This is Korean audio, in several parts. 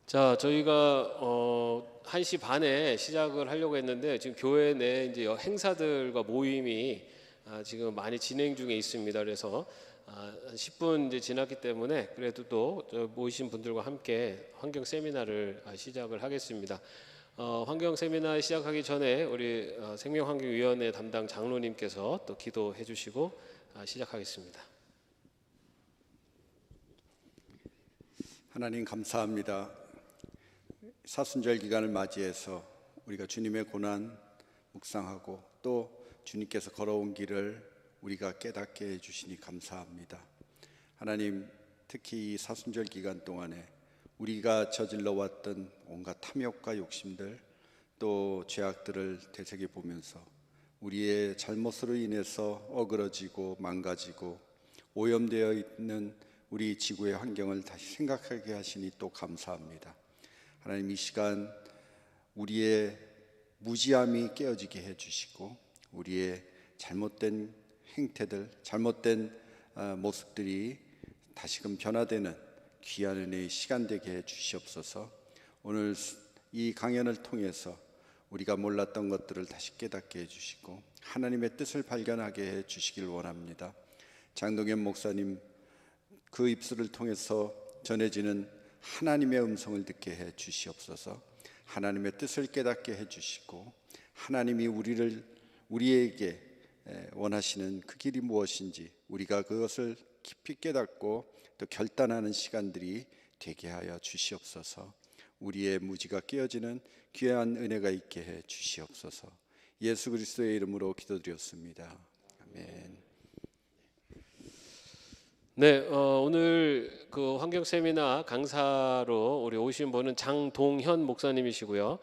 자, 저희가 1시 반에 시작을 하려고 했는데 지금 교회 내 이제 행사들과 모임이 지금 많이 진행 중에 있습니다. 그래서 10분 이제 지났기 때문에 그래도 또 모이신 분들과 함께 환경 세미나를 시작을 하겠습니다. 환경 세미나 시작하기 전에 우리 생명환경위원회 담당 장로님께서 또 기도해 주시고 시작하겠습니다. 하나님 감사합니다. 사순절 기간을 맞이해서 우리가 주님의 고난 묵상하고 또 주님께서 걸어온 길을 우리가 깨닫게 해주시니 감사합니다. 하나님, 특히 이 사순절 기간 동안에 우리가 저질러 왔던 온갖 탐욕과 욕심들 또 죄악들을 되새겨보면서 우리의 잘못으로 인해서 어그러지고 망가지고 오염되어 있는 우리 지구의 환경을 다시 생각하게 하시니 또 감사합니다. 하나님, 이 시간 우리의 무지함이 깨어지게 해주시고 우리의 잘못된 행태들, 잘못된 모습들이 다시금 변화되는 귀한 은혜의 시간 되게 해주시옵소서. 오늘 이 강연을 통해서 우리가 몰랐던 것들을 다시 깨닫게 해주시고 하나님의 뜻을 발견하게 해주시길 원합니다. 장동현 목사님 그 입술을 통해서 전해지는 하나님의 음성을 듣게 해 주시옵소서. 하나님의 뜻을 깨닫게 해 주시고 하나님이 우리에게 원하시는 그 길이 무엇인지 우리가 그것을 깊이 깨닫고 또 결단하는 시간들이 되게 하여 주시옵소서. 우리의 무지가 깨어지는 귀한 은혜가 있게 해 주시옵소서. 예수 그리스도의 이름으로 기도드렸습니다. 아멘. 네, 오늘 그 환경 세미나 강사로 우리 오신 분은 장동현 목사님이시고요.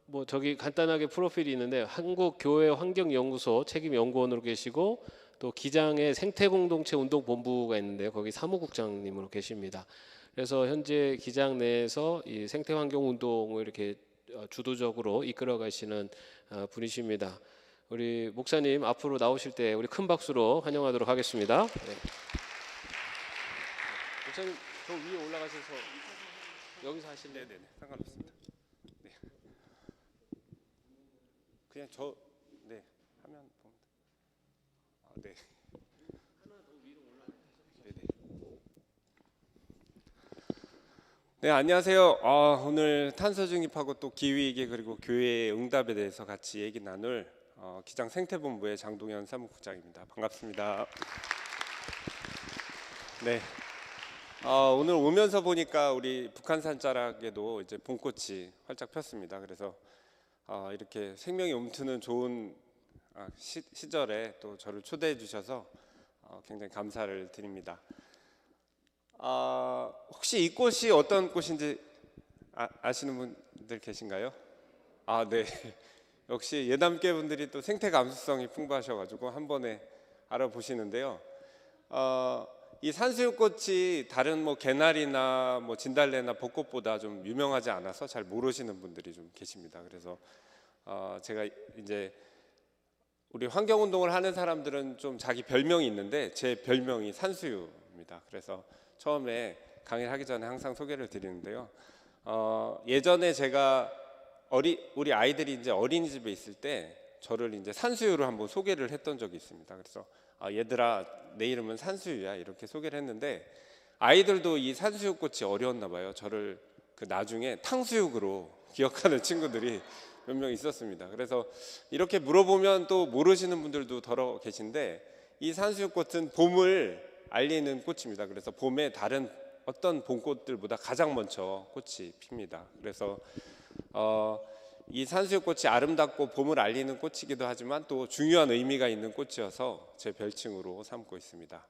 뭐 저기 간단하게 프로필이 있는데 한국교회환경연구소 책임연구원으로 계시고 또 기장의 생태공동체 운동본부가 있는데 거기 사무국장님으로 계십니다. 그래서 현재 기장 내에서 이 생태환경운동을 이렇게 주도적으로 이끌어 가시는 분이십니다. 우리 목사님 앞으로 나오실 때 우리 큰 박수로 환영하도록 하겠습니다. 네. 목사님 저 위에 올라가셔서 여기서 하실래요? 네네, 상관없습니다. 네. 그냥 네 하면 보면 네. 하나 더 위로 올라가셔서. 네네. 네, 안녕하세요. 오늘 탄소 중립하고 또 기후위기 그리고 교회의 응답에 대해서 같이 얘기 나눌 기장 생태본부의 장동현 사무국장입니다. 반갑습니다. 네. 오늘 오면서 보니까 우리 북한산 자락에도 이제 봄꽃이 활짝 폈습니다. 그래서 이렇게 생명이 움트는 좋은 시절에 또 저를 초대해 주셔서 굉장히 감사를 드립니다. 혹시 이 꽃이 어떤 꽃인지 아시는 분들 계신가요? 네. 역시 예담계 분들이 또 생태 감수성이 풍부하셔가지고 한 번에 알아보시는데요. 이 산수유꽃이 다른 뭐 개나리나 뭐 진달래나 벚꽃보다 좀 유명하지 않아서 잘 모르시는 분들이 좀 계십니다. 그래서 제가 이제 우리 환경운동을 하는 사람들은 좀 자기 별명이 있는데 제 별명이 산수유입니다. 그래서 처음에 강의를 하기 전에 항상 소개를 드리는데요. 예전에 제가 우리 아이들이 이제 어린이집에 있을 때 저를 이제 산수유로 한번 소개를 했던 적이 있습니다. 그래서 얘들아 내 이름은 산수유야 이렇게 소개를 했는데 아이들도 이 산수유꽃이 어려웠나 봐요. 저를 그 나중에 탕수육으로 기억하는 친구들이 몇 명 있었습니다. 그래서 이렇게 물어보면 또 모르시는 분들도 더러 계신데 이 산수유꽃은 봄을 알리는 꽃입니다. 그래서 봄에 다른 어떤 봄꽃들보다 가장 먼저 꽃이 핍니다. 그래서 이 산수유꽃이 아름답고 봄을 알리는 꽃이기도 하지만 또 중요한 의미가 있는 꽃이어서 제 별칭으로 삼고 있습니다.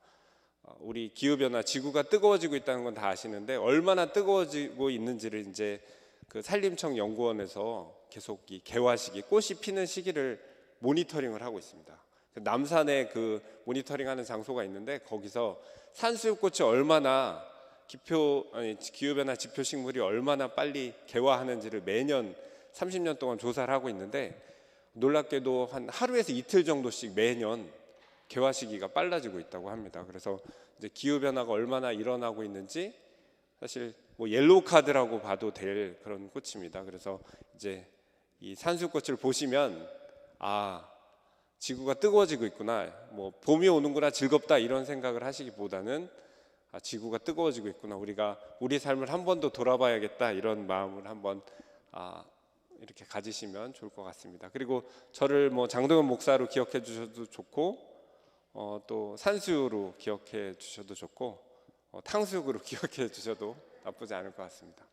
우리 기후변화, 지구가 뜨거워지고 있다는 건 다 아시는데 얼마나 뜨거워지고 있는지를 이제 그 산림청 연구원에서 계속 이 개화 시기, 꽃이 피는 시기를 모니터링을 하고 있습니다. 남산에 그 모니터링하는 장소가 있는데 거기서 산수유꽃이 얼마나 기후변화 지표식물이 얼마나 빨리 개화하는지를 매년 30년 동안 조사를 하고 있는데 놀랍게도 한 하루에서 이틀 정도씩 매년 개화 시기가 빨라지고 있다고 합니다. 그래서 이제 기후 변화가 얼마나 일어나고 있는지 사실 뭐 옐로우 카드라고 봐도 될 그런 꽃입니다. 그래서 이제 이 산수꽃을 보시면 지구가 뜨거워지고 있구나, 뭐 봄이 오는구나, 즐겁다 이런 생각을 하시기보다는 지구가 뜨거워지고 있구나, 우리가 우리 삶을 한 번 더 돌아봐야겠다 이런 마음을 한번 이렇게 가지시면 좋을 것 같습니다. 그리고 저를 뭐 장동현 목사로 기억해 주셔도 좋고, 또 산수로 기억해 주셔도 좋고, 탕수육으로 기억해 주셔도 나쁘지 않을 것 같습니다.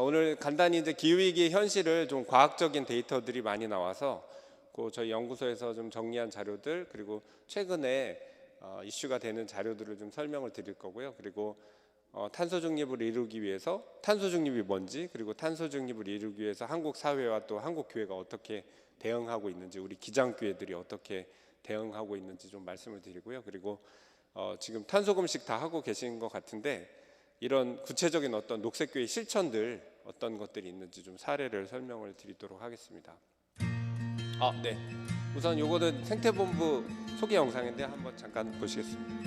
오늘 간단히 이제 기후위기의 현실을 좀 과학적인 데이터들이 많이 나와서 저희 연구소에서 좀 정리한 자료들, 그리고 최근에 이슈가 되는 자료들을 좀 설명을 드릴 거고요. 그리고 탄소 중립을 이루기 위해서, 탄소 중립이 뭔지, 그리고 탄소 중립을 이루기 위해서 한국 사회와 또 한국 교회가 어떻게 대응하고 있는지, 우리 기장교회들이 어떻게 대응하고 있는지 좀 말씀을 드리고요. 그리고 지금 탄소 금식 다 하고 계신 것 같은데, 이런 구체적인 어떤 녹색교회 실천들 어떤 것들이 있는지 좀 사례를 설명을 드리도록 하겠습니다. 네. 우선 요거는 생태본부 소개 영상인데 한번 잠깐 보시겠습니다.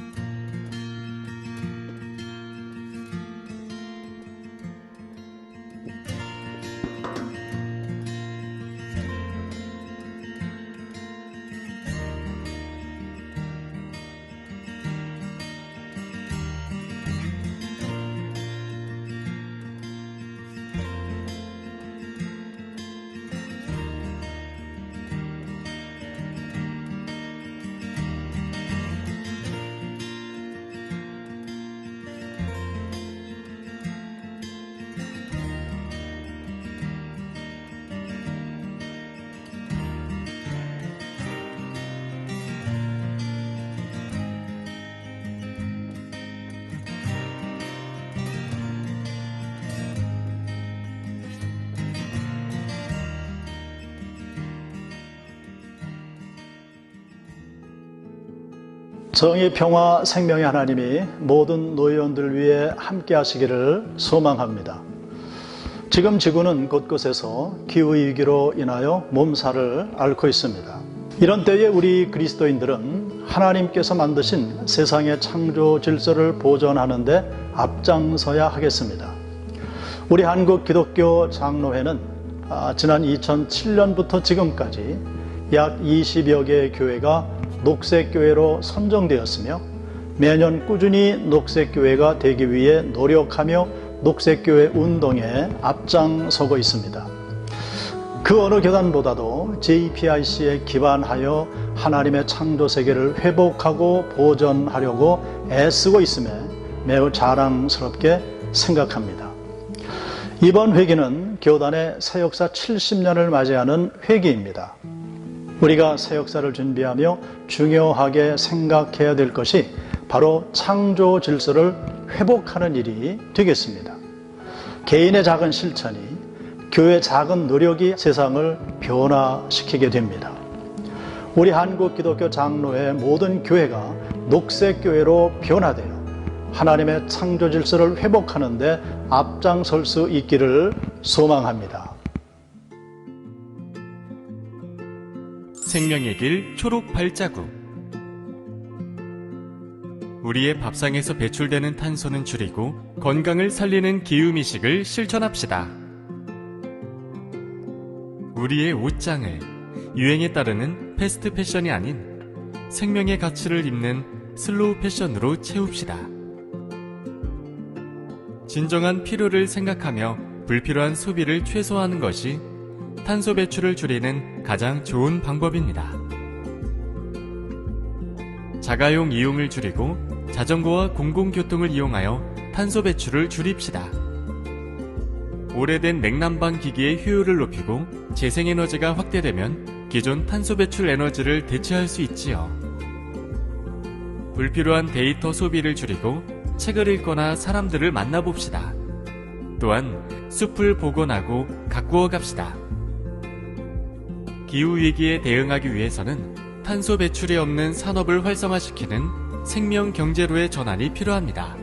정의, 평화, 생명의 하나님이 모든 노예원들 위해 함께 하시기를 소망합니다. 지금 지구는 곳곳에서 기후위기로 인하여 몸살을 앓고 있습니다. 이런 때에 우리 그리스도인들은 하나님께서 만드신 세상의 창조 질서를 보존하는 데 앞장서야 하겠습니다. 우리 한국 기독교 장로회는 지난 2007년부터 지금까지 약 20여 개의 교회가 녹색교회로 선정되었으며, 매년 꾸준히 녹색교회가 되기 위해 노력하며 녹색교회 운동에 앞장서고 있습니다. 그 어느 교단보다도 JPIC에 기반하여 하나님의 창조 세계를 회복하고 보존하려고 애쓰고 있음에 매우 자랑스럽게 생각합니다. 이번 회기는 교단의 새 역사 70년을 맞이하는 회기입니다. 우리가 새 역사를 준비하며 중요하게 생각해야 될 것이 바로 창조 질서를 회복하는 일이 되겠습니다. 개인의 작은 실천이, 교회의 작은 노력이 세상을 변화시키게 됩니다. 우리 한국 기독교 장로회 모든 교회가 녹색교회로 변화되어 하나님의 창조 질서를 회복하는 데 앞장설 수 있기를 소망합니다. 생명의 길 초록 발자국. 우리의 밥상에서 배출되는 탄소는 줄이고 건강을 살리는 기후미식을 실천합시다. 우리의 옷장을 유행에 따르는 패스트 패션이 아닌 생명의 가치를 입는 슬로우 패션으로 채웁시다. 진정한 필요를 생각하며 불필요한 소비를 최소화하는 것이 탄소 배출을 줄이는 가장 좋은 방법입니다. 자가용 이용을 줄이고 자전거와 공공교통을 이용하여 탄소 배출을 줄입시다. 오래된 냉난방 기기의 효율을 높이고 재생에너지가 확대되면 기존 탄소 배출 에너지를 대체할 수 있지요. 불필요한 데이터 소비를 줄이고 책을 읽거나 사람들을 만나봅시다. 또한 숲을 복원하고 가꾸어 갑시다. 기후위기에 대응하기 위해서는 탄소 배출이 없는 산업을 활성화시키는 생명 경제로의 전환이 필요합니다.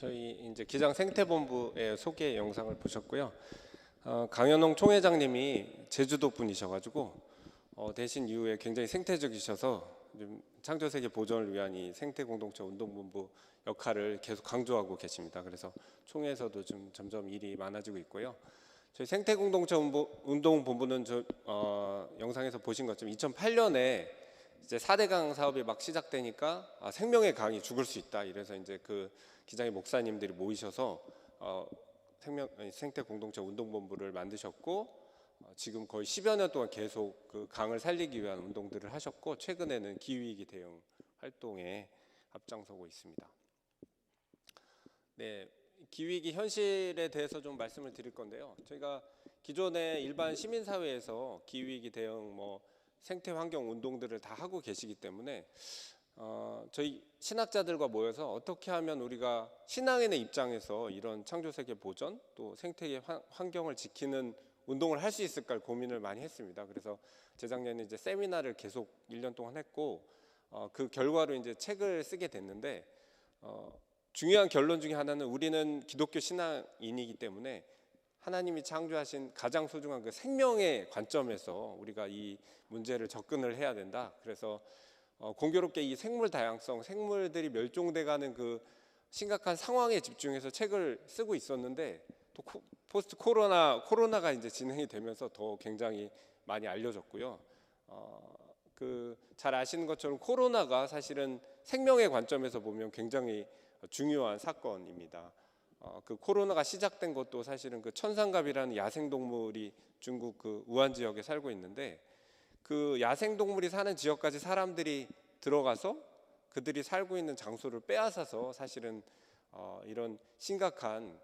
저희 이제 기장 생태본부의 소개 영상을 보셨고요. 강현홍 총회장님이 제주도 분이셔가지고 대신 이후에 굉장히 생태적이셔서 좀 창조세계 보존을 위한 이 생태공동체 운동본부 역할을 계속 강조하고 계십니다. 그래서 총회에서도 좀 점점 일이 많아지고 있고요. 저희 생태공동체 운동본부는 영상에서 보신 것처럼 2008년에 이제 4대 강 사업이 막 시작되니까 생명의 강이 죽을 수 있다. 이래서 이제 그 기장의 목사님들이 모이셔서 생태공동체 운동본부를 만드셨고 지금 거의 10여 년 동안 계속 그 강을 살리기 위한 운동들을 하셨고 최근에는 기후위기 대응 활동에 앞장서고 있습니다. 네, 기후위기 현실에 대해서 좀 말씀을 드릴 건데요. 저희가 기존에 일반 시민사회에서 기후위기 대응 생태 환경 운동들을 다 하고 계시기 때문에 저희 신학자들과 모여서 어떻게 하면 우리가 신앙인의 입장에서 이런 창조세계 보전 또 생태계 환경을 지키는 운동을 할 수 있을까 고민을 많이 했습니다. 그래서 재작년에 이제 세미나를 계속 1년 동안 했고 그 결과로 이제 책을 쓰게 됐는데 중요한 결론 중에 하나는 우리는 기독교 신앙인이기 때문에 하나님이 창조하신 가장 소중한 그 생명의 관점에서 우리가 이 문제를 접근을 해야 된다. 그래서 공교롭게 이 생물 다양성, 생물들이 멸종돼가는 그 심각한 상황에 집중해서 책을 쓰고 있었는데 또 포스트 코로나가 이제 진행이 되면서 더 굉장히 많이 알려졌고요. 잘 아시는 것처럼 코로나가 사실은 생명의 관점에서 보면 굉장히 중요한 사건입니다. 그 코로나가 시작된 것도 사실은 그 천상갑이라는 야생동물이 중국 그 우한 지역에 살고 있는데 그 야생동물이 사는 지역까지 사람들이 들어가서 그들이 살고 있는 장소를 빼앗아서 사실은 이런 심각한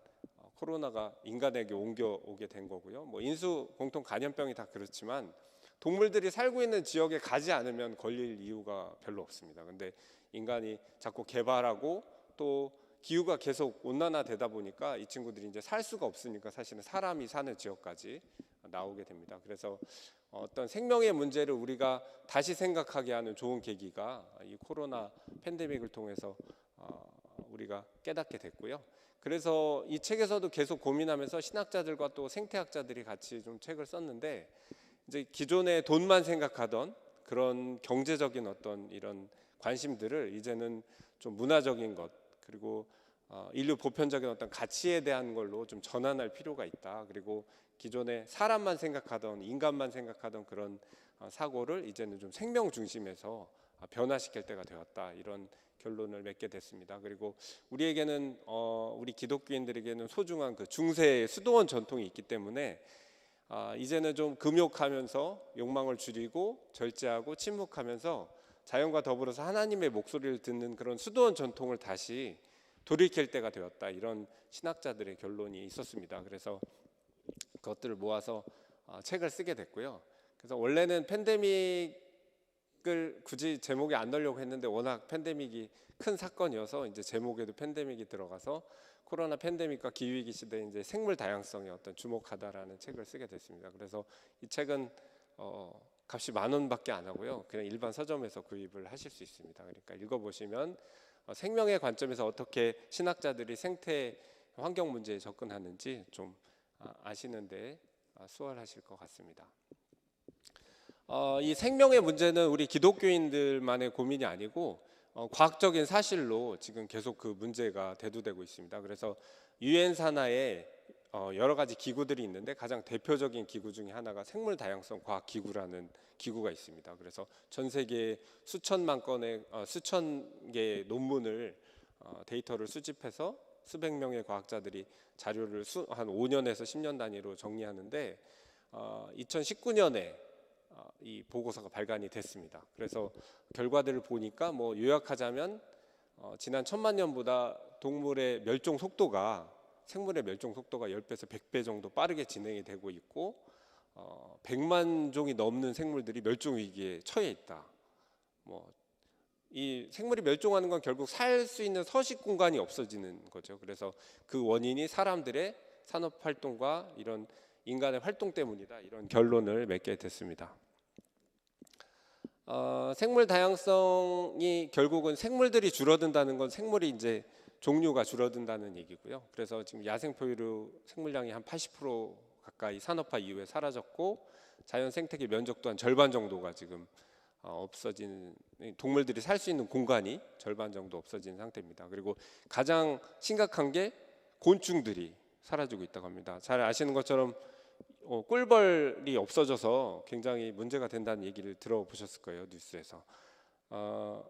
코로나가 인간에게 옮겨오게 된 거고요. 인수 공통 감염병이 다 그렇지만 동물들이 살고 있는 지역에 가지 않으면 걸릴 이유가 별로 없습니다. 근데 인간이 자꾸 개발하고 또 기후가 계속 온난화되다 보니까 이 친구들이 이제 살 수가 없으니까 사실은 사람이 사는 지역까지 나오게 됩니다. 그래서 어떤 생명의 문제를 우리가 다시 생각하게 하는 좋은 계기가 이 코로나 팬데믹을 통해서 우리가 깨닫게 됐고요. 그래서 이 책에서도 계속 고민하면서 신학자들과 또 생태학자들이 같이 좀 책을 썼는데 이제 기존에 돈만 생각하던 그런 경제적인 어떤 이런 관심들을 이제는 좀 문화적인 것 그리고 인류 보편적인 어떤 가치에 대한 걸로 좀 전환할 필요가 있다. 그리고 기존에 사람만 생각하던 인간만 생각하던 그런 사고를 이제는 좀 생명 중심에서 변화시킬 때가 되었다. 이런 결론을 맺게 됐습니다. 그리고 우리에게는 우리 기독교인들에게는 소중한 그 중세의 수도원 전통이 있기 때문에 이제는 좀 금욕하면서 욕망을 줄이고 절제하고 침묵하면서 자연과 더불어서 하나님의 목소리를 듣는 그런 수도원 전통을 다시 돌이킬 때가 되었다. 이런 신학자들의 결론이 있었습니다. 그래서 그것들을 모아서 책을 쓰게 됐고요. 그래서 원래는 팬데믹을 굳이 제목에 안 넣으려고 했는데 워낙 팬데믹이 큰 사건이어서 이제 제목에도 팬데믹이 들어가서 코로나 팬데믹과 기후위기 시대에 이제 생물 다양성에 어떤 주목하다라는 책을 쓰게 됐습니다. 그래서 이 책은 값이 10,000원밖에 안 하고요. 그냥 일반 서점에서 구입을 하실 수 있습니다. 그러니까 읽어보시면 생명의 관점에서 어떻게 신학자들이 생태 환경 문제에 접근하는지 좀 아시는데 수월하실 것 같습니다. 이 생명의 문제는 우리 기독교인들만의 고민이 아니고 과학적인 사실로 지금 계속 그 문제가 대두되고 있습니다. 그래서 유엔 산하에 여러 가지 기구들이 있는데 가장 대표적인 기구 중에 하나가 생물 다양성 과학 기구라는 기구가 있습니다. 그래서 전 세계 수천 개의 논문을 데이터를 수집해서 수백 명의 과학자들이 자료를 한 5년에서 10년 단위로 정리하는데 2019년에 이 보고서가 발간이 됐습니다. 그래서 결과들을 보니까 요약하자면 지난 10,000년보다 동물의 멸종 속도가 생물의 멸종 속도가 10배에서 100배 정도 빠르게 진행이 되고 있고 100만 종이 넘는 생물들이 멸종 위기에 처해 있다. 이 생물이 멸종하는 건 결국 살 수 있는 서식 공간이 없어지는 거죠. 그래서 그 원인이 사람들의 산업 활동과 이런 인간의 활동 때문이다. 이런 결론을 맺게 됐습니다. 생물 다양성이 결국은 생물들이 줄어든다는 건 생물이 이제 종류가 줄어든다는 얘기고요. 그래서 지금 야생 포유류 생물량이 한 80% 가까이 산업화 이후에 사라졌고 자연 생태계 면적 또한 절반 정도가 지금 없어진, 동물들이 살 수 있는 공간이 절반 정도 없어진 상태입니다. 그리고 가장 심각한 게 곤충들이 사라지고 있다고 합니다. 잘 아시는 것처럼 꿀벌이 없어져서 굉장히 문제가 된다는 얘기를 들어보셨을 거예요, 뉴스에서.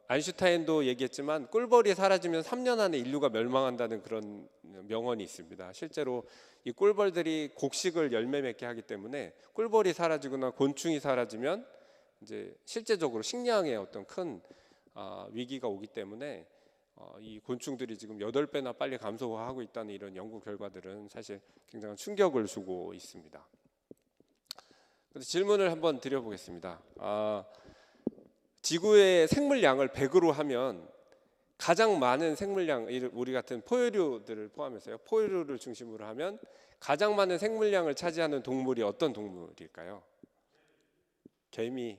아인슈타인도 얘기했지만 꿀벌이 사라지면 3년 안에 인류가 멸망한다는 그런 명언이 있습니다. 실제로 이 꿀벌들이 곡식을 열매 맺게 하기 때문에 꿀벌이 사라지거나 곤충이 사라지면 이제 실제적으로 식량에 어떤 큰 위기가 오기 때문에 이 곤충들이 지금 8배나 빨리 감소하고 있다는 이런 연구 결과들은 사실 굉장한 충격을 주고 있습니다. 그래서 질문을 한번 드려보겠습니다. 지구의 생물량을 100으로 하면 가장 많은 생물량, 우리 같은 포유류들을 포함해서요, 포유류를 중심으로 하면 가장 많은 생물량을 차지하는 동물이 어떤 동물일까요? 개미.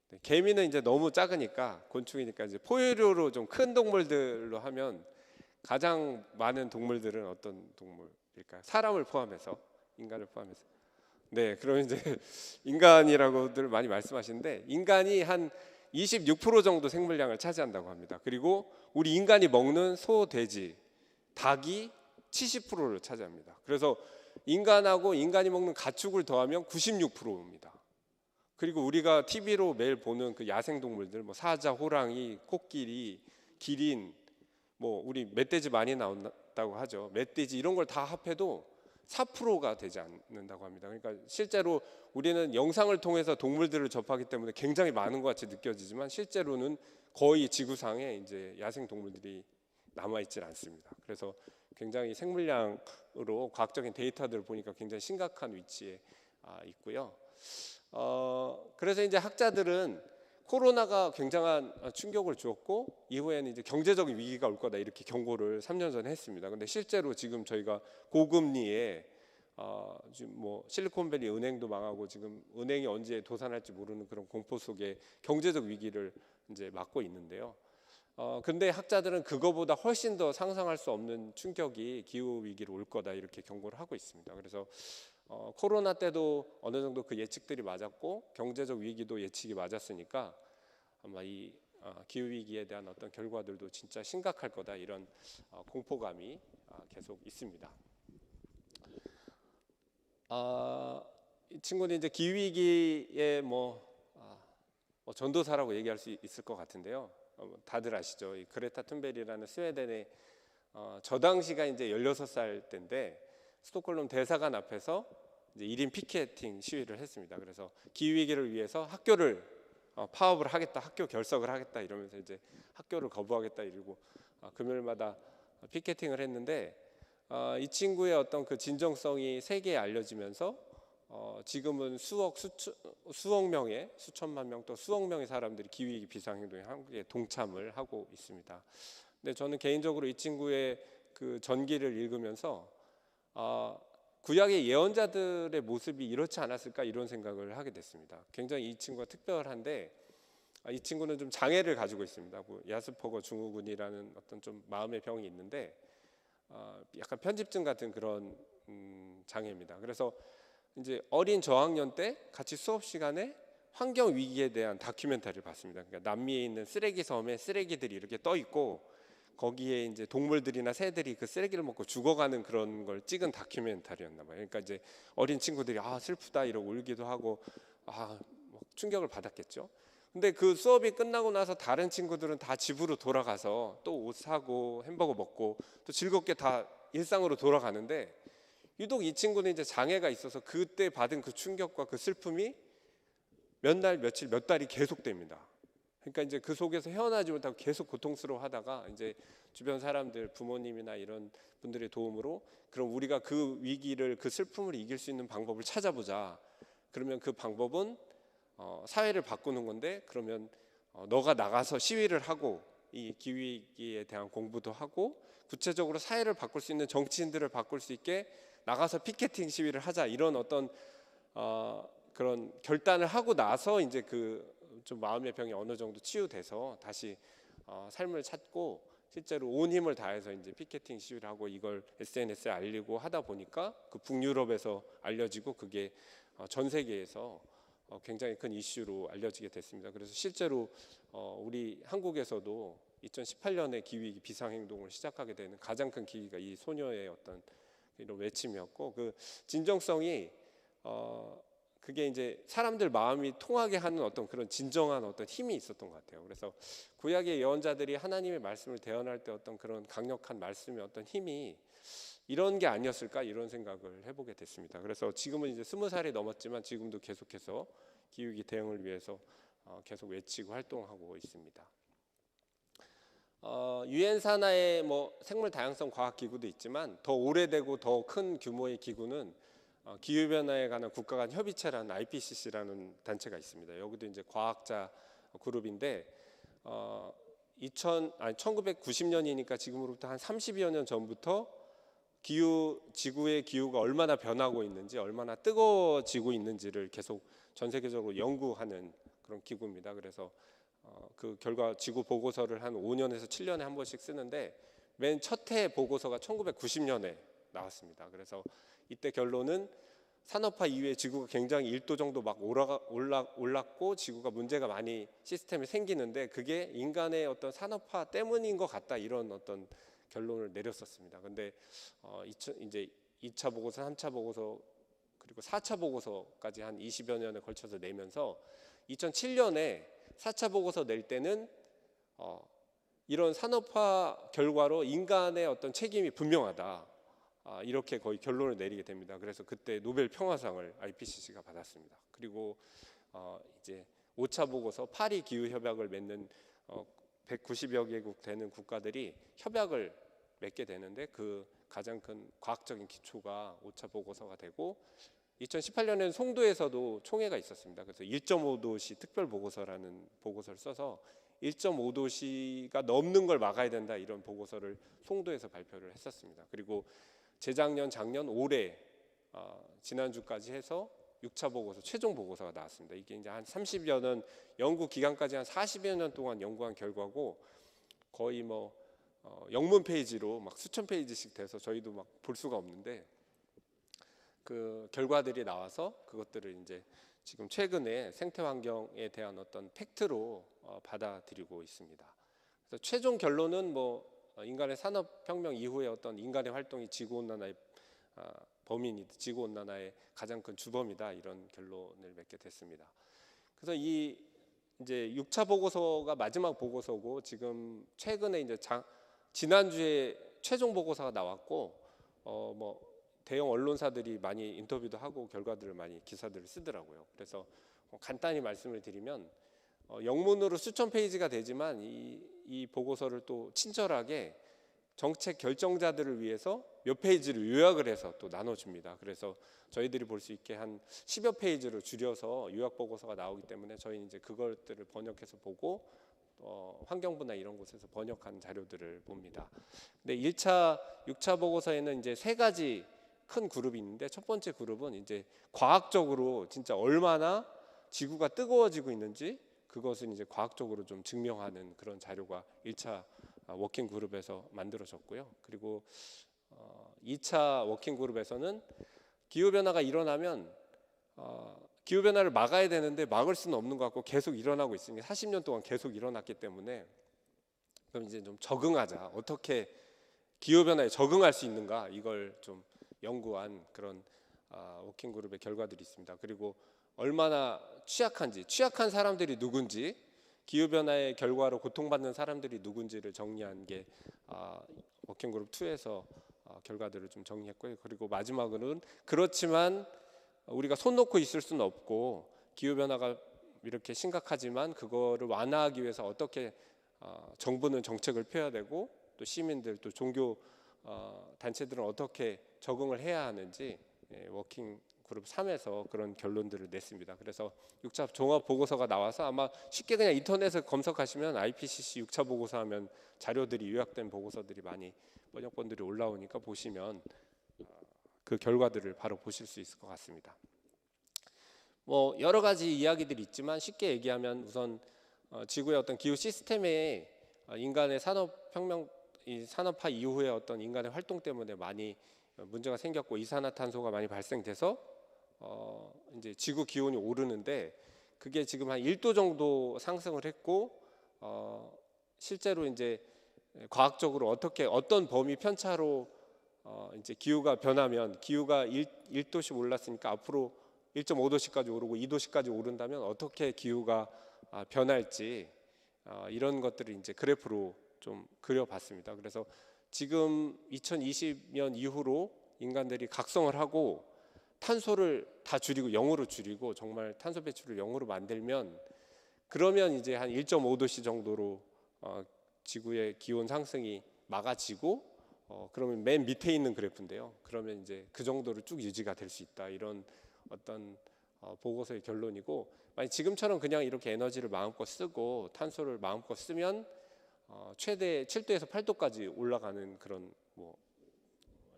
네, 개미는 이제 너무 작으니까, 곤충이니까 이제 포유류로 좀 큰 동물들로 하면 가장 많은 동물들은 어떤 동물일까요? 사람을 포함해서, 인간을 포함해서. 네, 그럼 이제 인간이라고들 많이 말씀하시는데, 인간이 한 26% 정도 생물량을 차지한다고 합니다. 그리고 우리 인간이 먹는 소, 돼지, 닭이 70%를 차지합니다. 그래서 인간하고 인간이 먹는 가축을 더하면 96%입니다. 그리고 우리가 TV로 매일 보는 그 야생 동물들, 뭐 사자, 호랑이, 코끼리, 기린, 뭐 우리 멧돼지 많이 나온다고 하죠. 멧돼지 이런 걸 다 합해도 4%가 되지 않는다고 합니다. 그러니까 실제로 우리는 영상을 통해서 동물들을 접하기 때문에 굉장히 많은 것 같이 느껴지지만 실제로는 거의 지구상에 이제 야생 동물들이 남아 있질 않습니다. 그래서 굉장히 생물량으로 과학적인 데이터들을 보니까 굉장히 심각한 위치에 있고요. 그래서 이제 학자들은 코로나가 굉장한 충격을 주었고 이후에는 이제 경제적인 위기가 올 거다 이렇게 경고를 3년 전에 했습니다. 근데 실제로 지금 저희가 고금리에 지금 뭐 실리콘밸리 은행도 망하고 지금 은행이 언제 도산할지 모르는 그런 공포 속에 경제적 위기를 이제 맞고 있는데요. 근데 학자들은 그거보다 훨씬 더 상상할 수 없는 충격이 기후 위기로 올 거다 이렇게 경고를 하고 있습니다. 그래서 코로나 때도 어느 정도 그 예측들이 맞았고 경제적 위기도 예측이 맞았으니까 아마 이 기후 위기에 대한 어떤 결과들도 진짜 심각할 거다 이런 공포감이 계속 있습니다. 이 친구는 이제 기후 위기의 뭐 전도사라고 얘기할 수 있을 것 같은데요. 다들 아시죠? 이 그레타 툰베리라는 스웨덴의 저 당시가 이제 16살 때인데 스톡홀름 대사관 앞에서 이제 1인 피켓팅 시위를 했습니다. 그래서 기후 위기를 위해서 학교를 파업을 하겠다, 학교 결석을 하겠다 이러면서 이제 학교를 거부하겠다 이러고 금요일마다 피켓팅을 했는데 이 친구의 어떤 그 진정성이 세계에 알려지면서 지금은 수억 명의 수천만 명 또 수억 명의 사람들이 기후 위기 비상행동에 한국에 동참을 하고 있습니다. 근데 저는 개인적으로 이 친구의 그 전기를 읽으면서 구약의 예언자들의 모습이 이렇지 않았을까 이런 생각을 하게 됐습니다. 굉장히 이 친구가 특별한데 이 친구는 좀 장애를 가지고 있습니다. 야스퍼거 증후군이라는 어떤 좀 마음의 병이 있는데 약간 편집증 같은 그런 장애입니다. 그래서 이제 어린 저학년 때 같이 수업 시간에 환경 위기에 대한 다큐멘터리를 봤습니다. 그러니까 남미에 있는 쓰레기 섬에 쓰레기들이 이렇게 떠 있고 거기에 이제 동물들이나 새들이 그 쓰레기를 먹고 죽어가는 그런 걸 찍은 다큐멘터리였나 봐요. 그러니까 이제 어린 친구들이 슬프다 이러고 울기도 하고 뭐 충격을 받았겠죠. 근데 그 수업이 끝나고 나서 다른 친구들은 다 집으로 돌아가서 또 옷 사고 햄버거 먹고 또 즐겁게 다 일상으로 돌아가는데 유독 이 친구는 이제 장애가 있어서 그때 받은 그 충격과 그 슬픔이 몇 날, 며칠, 몇 달이 계속됩니다. 그러니까 이제 그 속에서 헤어나지 못하고 계속 고통스러워하다가 이제 주변 사람들, 부모님이나 이런 분들의 도움으로 그럼 우리가 그 위기를, 그 슬픔을 이길 수 있는 방법을 찾아보자. 그러면 그 방법은 사회를 바꾸는 건데 그러면 너가 나가서 시위를 하고 이 기후위기에 대한 공부도 하고 구체적으로 사회를 바꿀 수 있는 정치인들을 바꿀 수 있게 나가서 피켓팅 시위를 하자 이런 어떤 그런 결단을 하고 나서 이제 그 좀 마음의 병이 어느 정도 치유돼서 다시 삶을 찾고 실제로 온 힘을 다해서 이제 피켓팅 시위를 하고 이걸 SNS에 알리고 하다 보니까 그 북유럽에서 알려지고 그게 전 세계에서 굉장히 큰 이슈로 알려지게 됐습니다. 그래서 실제로 우리 한국에서도 2018년에 기후위기 비상행동을 시작하게 되는 가장 큰 계기가 이 소녀의 어떤 이런 외침이었고, 그 진정성이 그게 이제 사람들 마음이 통하게 하는 어떤 그런 진정한 어떤 힘이 있었던 것 같아요. 그래서 구약의 예언자들이 하나님의 말씀을 대언할 때 어떤 그런 강력한 말씀의 어떤 힘이 이런 게 아니었을까, 이런 생각을 해보게 됐습니다. 그래서 지금은 이제 20살이 넘었지만 지금도 계속해서 기후위기 대응을 위해서 계속 외치고 활동하고 있습니다. 유엔 산하의 뭐 생물 다양성 과학 기구도 있지만 더 오래되고 더 큰 규모의 기구는 기후 변화에 관한 국가 간 협의체라는 IPCC라는 단체가 있습니다. 여기도 이제 과학자 그룹인데 1990년이니까 지금으로부터 한 30여 년 전부터 지구의 기후가 얼마나 변하고 있는지, 얼마나 뜨거워지고 있는지를 계속 전 세계적으로 연구하는 그런 기구입니다. 그래서 그 결과 지구 보고서를 한 5년에서 7년에 한 번씩 쓰는데 맨 첫 해 보고서가 1990년에 나왔습니다. 그래서 이때 결론은 산업화 이후에 지구가 굉장히 1도 정도 막 올랐고 지구가 문제가 많이 시스템에 생기는데 그게 인간의 어떤 산업화 때문인 것 같다, 이런 어떤 결론을 내렸었습니다. 근데 이제 2차 보고서, 3차 보고서 그리고 4차 보고서까지 한 20여 년에 걸쳐서 내면서 2007년에 4차 보고서 낼 때는 이런 산업화 결과로 인간의 어떤 책임이 분명하다, 이렇게 거의 결론을 내리게 됩니다. 그래서 그때 노벨 평화상을 IPCC가 받았습니다. 그리고 이제 5차 보고서 파리 기후 협약을 맺는 190여 개국 되는 국가들이 협약을 맺게 되는데 그 가장 큰 과학적인 기초가 5차 보고서가 되고, 2018년에는 송도에서도 총회가 있었습니다. 그래서 1.5도씨 특별 보고서라는 보고서를 써서 1.5도씨가 넘는 걸 막아야 된다, 이런 보고서를 송도에서 발표를 했었습니다. 그리고 재작년, 작년, 올해 지난주까지 해서 6차 보고서, 최종 보고서가 나왔습니다. 이게 이제 한 30여 년 연구 기간까지 한 40여 년 동안 연구한 결과고, 거의 뭐 영문 페이지로 막 수천 페이지씩 돼서 저희도 막 볼 수가 없는데, 그 결과들이 나와서 그것들을 이제 지금 최근에 생태 환경에 대한 어떤 팩트로 받아들이고 있습니다. 그래서 최종 결론은 뭐 인간의 산업혁명 이후에 어떤 인간의 활동이 지구온난화의 범인이다, 지구온난화의 가장 큰 주범이다, 이런 결론을 맺게 됐습니다. 그래서 이제 6차 보고서가 마지막 보고서고, 지금 최근에 이제 지난주에 최종 보고서가 나왔고, 뭐 대형 언론사들이 많이 인터뷰도 하고 결과들을 많이 기사들을 쓰더라고요. 그래서 간단히 말씀을 드리면 영문으로 수천 페이지가 되지만 이 보고서를 또 친절하게 정책 결정자들을 위해서 몇 페이지를 요약을 해서 또 나눠줍니다. 그래서 저희들이 볼 수 있게 한 10여 페이지로 줄여서 요약 보고서가 나오기 때문에 저희는 이제 그것들을 번역해서 보고 환경부나 이런 곳에서 번역한 자료들을 봅니다. 근데 1차, 6차 보고서에는 이제 세 가지 큰 그룹이 있는데, 첫 번째 그룹은 이제 과학적으로 진짜 얼마나 지구가 뜨거워지고 있는지 그것은 이제 과학적으로 좀 증명하는 그런 자료가 1차 워킹 그룹에서 만들어졌고요. 그리고 2차 워킹 그룹에서는 기후 변화가 일어나면 기후 변화를 막아야 되는데 막을 수는 없는 것 같고 계속 일어나고 있으니 40년 동안 계속 일어났기 때문에 그럼 이제 좀 적응하자, 어떻게 기후 변화에 적응할 수 있는가, 이걸 좀 연구한 그런 워킹 그룹의 결과들이 있습니다. 그리고 얼마나 취약한지, 취약한 사람들이 누군지, 기후 변화의 결과로 고통받는 사람들이 누군지를 정리한 게 워킹 그룹 2에서 결과들을 좀 정리했고요. 그리고 마지막으로는 그렇지만 우리가 손 놓고 있을 수는 없고, 기후 변화가 이렇게 심각하지만 그거를 완화하기 위해서 어떻게 정부는 정책을 펴야 되고, 또 시민들, 또 종교 단체들은 어떻게 적응을 해야 하는지 워킹 그룹 3에서 그런 결론들을 냈습니다. 그래서 6차 종합 보고서가 나와서 아마 쉽게 그냥 인터넷에 검색하시면 IPCC 6차 보고서 하면 자료들이 요약된 보고서들이 많이 번역본들이 올라오니까 보시면 그 결과들을 바로 보실 수 있을 것 같습니다. 뭐 여러 가지 이야기들이 있지만 쉽게 얘기하면 우선 지구의 어떤 기후 시스템에 인간의 산업혁명 이 산업화 이후에 어떤 인간의 활동 때문에 많이 문제가 생겼고 이산화탄소가 많이 발생돼서 이제 지구 기온이 오르는데 그게 지금 한 1도 정도 상승을 했고 실제로 이제 과학적으로 어떻게 어떤 범위 편차로 이제 기후가 변하면 기후가 1도씩 올랐으니까 앞으로 1.5도씩까지 오르고 2도씩까지 오른다면 어떻게 기후가 변할지 이런 것들을 이제 그래프로 좀 그려봤습니다. 그래서 지금 2020년 이후로 인간들이 각성을 하고 탄소를 다 줄이고 0으로 줄이고 정말 탄소 배출을 0으로 만들면 그러면 이제 한 1.5도씨 정도로 지구의 기온 상승이 막아지고 그러면 맨 밑에 있는 그래프인데요. 그러면 이제 그 정도로 쭉 유지가 될 수 있다 이런 어떤 보고서의 결론이고 만약 지금처럼 그냥 이렇게 에너지를 마음껏 쓰고 탄소를 마음껏 쓰면 최대 7도에서 8도까지 올라가는 그런 뭐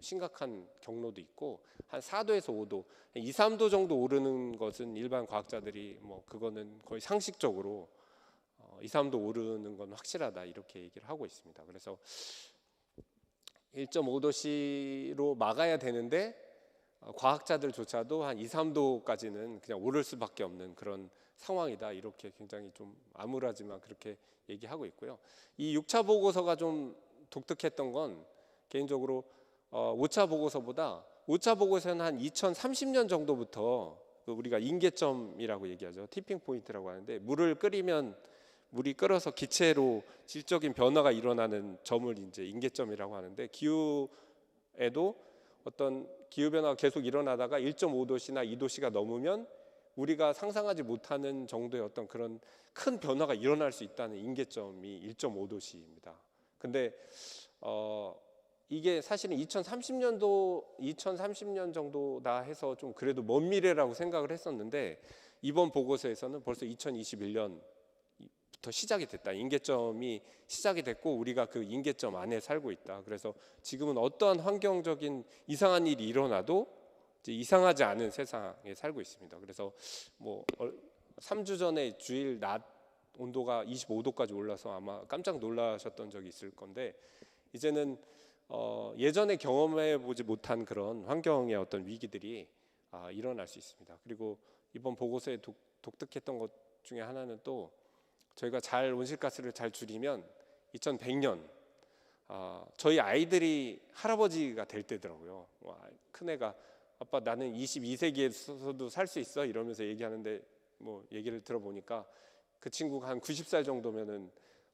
심각한 경로도 있고 한 4도에서 5도, 2, 3도 정도 오르는 것은 일반 과학자들이 뭐 그거는 거의 상식적으로 2, 3도 오르는 건 확실하다 이렇게 얘기를 하고 있습니다. 그래서 1.5도씨로 막아야 되는데 과학자들조차도 한 2, 3도까지는 그냥 오를 수밖에 없는 그런 상황이다 이렇게 굉장히 좀 암울하지만 그렇게 얘기하고 있고요. 이 6차 보고서가 좀 독특했던 건 개인적으로 5차 보고서보다 5차 보고서는 한 2030년 정도부터 우리가 임계점이라고 얘기하죠. 티핑 포인트라고 하는데 물을 끓이면 물이 끓어서 기체로 질적인 변화가 일어나는 점을 이제 임계점이라고 하는데 기후에도 어떤 기후 변화가 계속 일어나다가 1.5도씨나 2도씨가 넘으면 우리가 상상하지 못하는 정도의 어떤 그런 큰 변화가 일어날 수 있다는 임계점이 1.5도씨입니다. 근데 이게 사실은 2030년 정도다 해서 좀 그래도 먼 미래라고 생각을 했었는데 이번 보고서에서는 벌써 2021년부터 시작이 됐다. 임계점이 시작이 됐고 우리가 그 임계점 안에 살고 있다. 그래서 지금은 어떠한 환경적인 이상한 일이 일어나도 이제 이상하지 않은 세상에 살고 있습니다. 그래서 뭐 3주 전에 주일 낮 온도가 25도까지 올라서 아마 깜짝 놀라셨던 적이 있을 건데 이제는 예전에 경험해 보지 못한 그런 환경의 어떤 위기들이 일어날 수 있습니다. 그리고 이번 보고서에 독특했던 것 중에 하나는 또 저희가 잘 온실가스를 잘 줄이면 2100년 저희 아이들이 할아버지가 될 때더라고요. 큰애가 아빠 나는 22세기에서도 살 수 있어 이러면서 얘기하는데 뭐 얘기를 들어보니까 그 친구가 한 90살 정도면은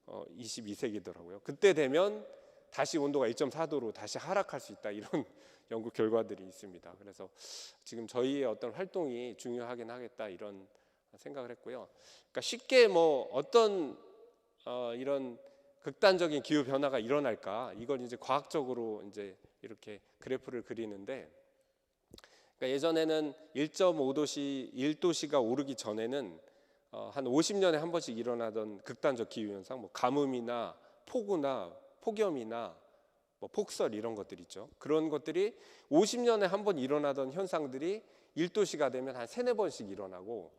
22세기더라고요. 그때 되면 다시 온도가 1.4도로 다시 하락할 수 있다 이런 연구 결과들이 있습니다. 그래서 지금 저희의 어떤 활동이 중요하긴 하겠다 이런 생각을 했고요. 그러니까 쉽게 뭐 어떤 이런 극단적인 기후 변화가 일어날까 이걸 이제 과학적으로 이제 이렇게 그래프를 그리는데 그러니까 예전에는 1.5도씨, 1도씨가 오르기 전에는 한 50년에 한 번씩 일어나던 극단적 기후 현상, 뭐 가뭄이나 폭우나 폭염이나 뭐 폭설 이런 것들 있죠. 그런 것들이 50년에 한 번 일어나던 현상들이 1도씨가 되면 한 3, 4번씩 일어나고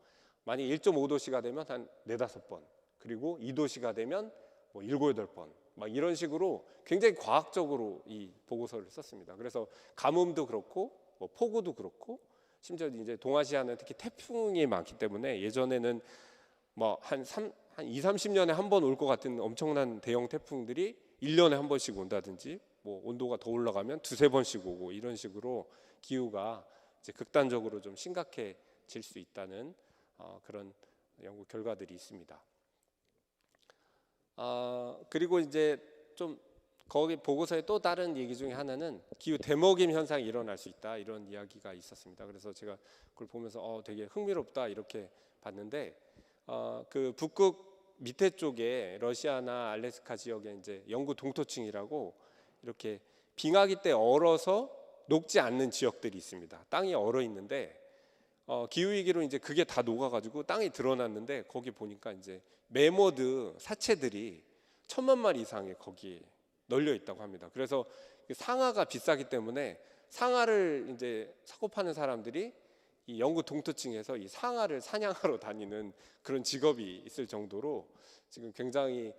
만약 1.5도씨가 되면 한 4, 5번 그리고 2도씨가 되면 뭐 7, 8번 막 이런 식으로 굉장히 과학적으로 이 보고서를 썼습니다. 그래서 가뭄도 그렇고 뭐 폭우도 그렇고 심지어 이제 동아시아는 특히 태풍이 많기 때문에 예전에는 뭐 한 2, 30년에 한 번 올 것 같은 엄청난 대형 태풍들이 1년에 한 번씩 온다든지 뭐 온도가 더 올라가면 2, 3번씩 오고 이런 식으로 기후가 이제 극단적으로 좀 심각해질 수 있다는 그런 연구 결과들이 있습니다. 그리고 이제 좀 거기 보고서의 또 다른 얘기 중에 하나는 기후 대먹임 현상이 일어날 수 있다 이런 이야기가 있었습니다. 그래서 제가 그걸 보면서 되게 흥미롭다 이렇게 봤는데 그 북극 밑에 쪽에 러시아나 알래스카 지역에 이제 영구 동토층이라고 이렇게 빙하기 때 얼어서 녹지 않는 지역들이 있습니다. 땅이 얼어 있는데 기후 위기로 이제 그게 다 녹아가지고 땅이 드러났는데 거기 보니까 이제 매머드 사체들이 1000만 마리 이상의 거기에 널려 있다고 합니다. 그래서 상아가 비싸기 때문에 상아를 이제 사고 파는 사람들이 이 영구 동토층에서 이 상아를 사냥하러 다니는 그런 직업이 있을 정도로 지금 굉장히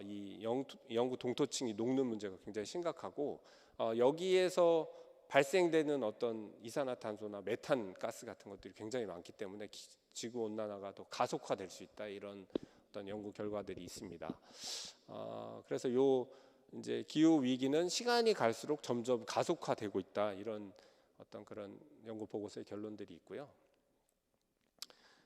이 영구 동토층이 녹는 문제가 굉장히 심각하고 여기에서 발생되는 어떤 이산화탄소나 메탄 가스 같은 것들이 굉장히 많기 때문에 지구 온난화가 더 가속화될 수 있다 이런 어떤 연구 결과들이 있습니다. 그래서 요 이제 기후 위기는 시간이 갈수록 점점 가속화되고 있다 이런 어떤 그런 연구 보고서의 결론들이 있고요.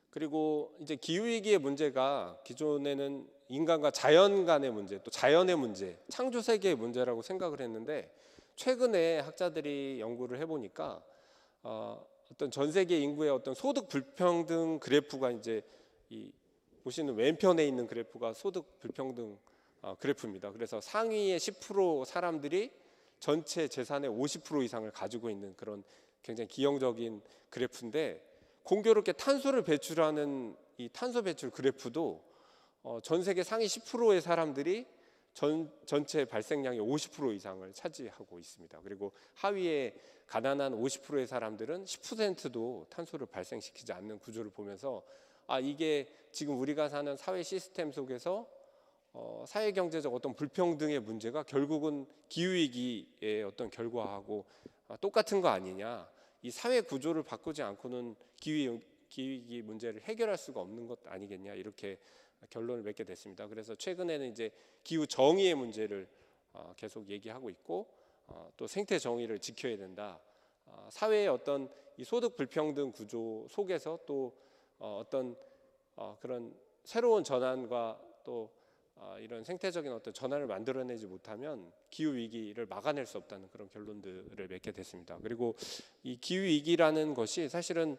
그리고 이제 기후 위기의 문제가 기존에는 인간과 자연 간의 문제, 또 자연의 문제, 창조 세계의 문제라고 생각을 했는데 최근에 학자들이 연구를 해보니까 어떤 전 세계 인구의 어떤 소득 불평등 그래프가 이제 이 보시는 왼편에 있는 그래프가 소득 불평등 그래프입니다. 그래서 상위의 10% 사람들이 전체 재산의 50% 이상을 가지고 있는 그런 굉장히 기형적인 그래프인데 공교롭게 탄소를 배출하는 이 탄소 배출 그래프도 전 세계 상위 10%의 사람들이 전체 발생량의 50% 이상을 차지하고 있습니다. 그리고 하위에 가난한 50%의 사람들은 10%도 탄소를 발생시키지 않는 구조를 보면서 이게 지금 우리가 사는 사회 시스템 속에서 사회 경제적 어떤 불평등의 문제가 결국은 기후 위기의 어떤 결과하고 똑같은 거 아니냐. 이 사회 구조를 바꾸지 않고는 기후 위기 문제를 해결할 수가 없는 것 아니겠냐 이렇게 결론을 맺게 됐습니다. 그래서 최근에는 이제 기후 정의의 문제를 계속 얘기하고 있고 또 생태 정의를 지켜야 된다. 사회의 어떤 이 소득 불평등 구조 속에서 또 어떤 그런 새로운 전환과 또 이런 생태적인 어떤 전환을 만들어내지 못하면 기후 위기를 막아낼 수 없다는 그런 결론들을 맺게 됐습니다. 그리고 이 기후 위기라는 것이 사실은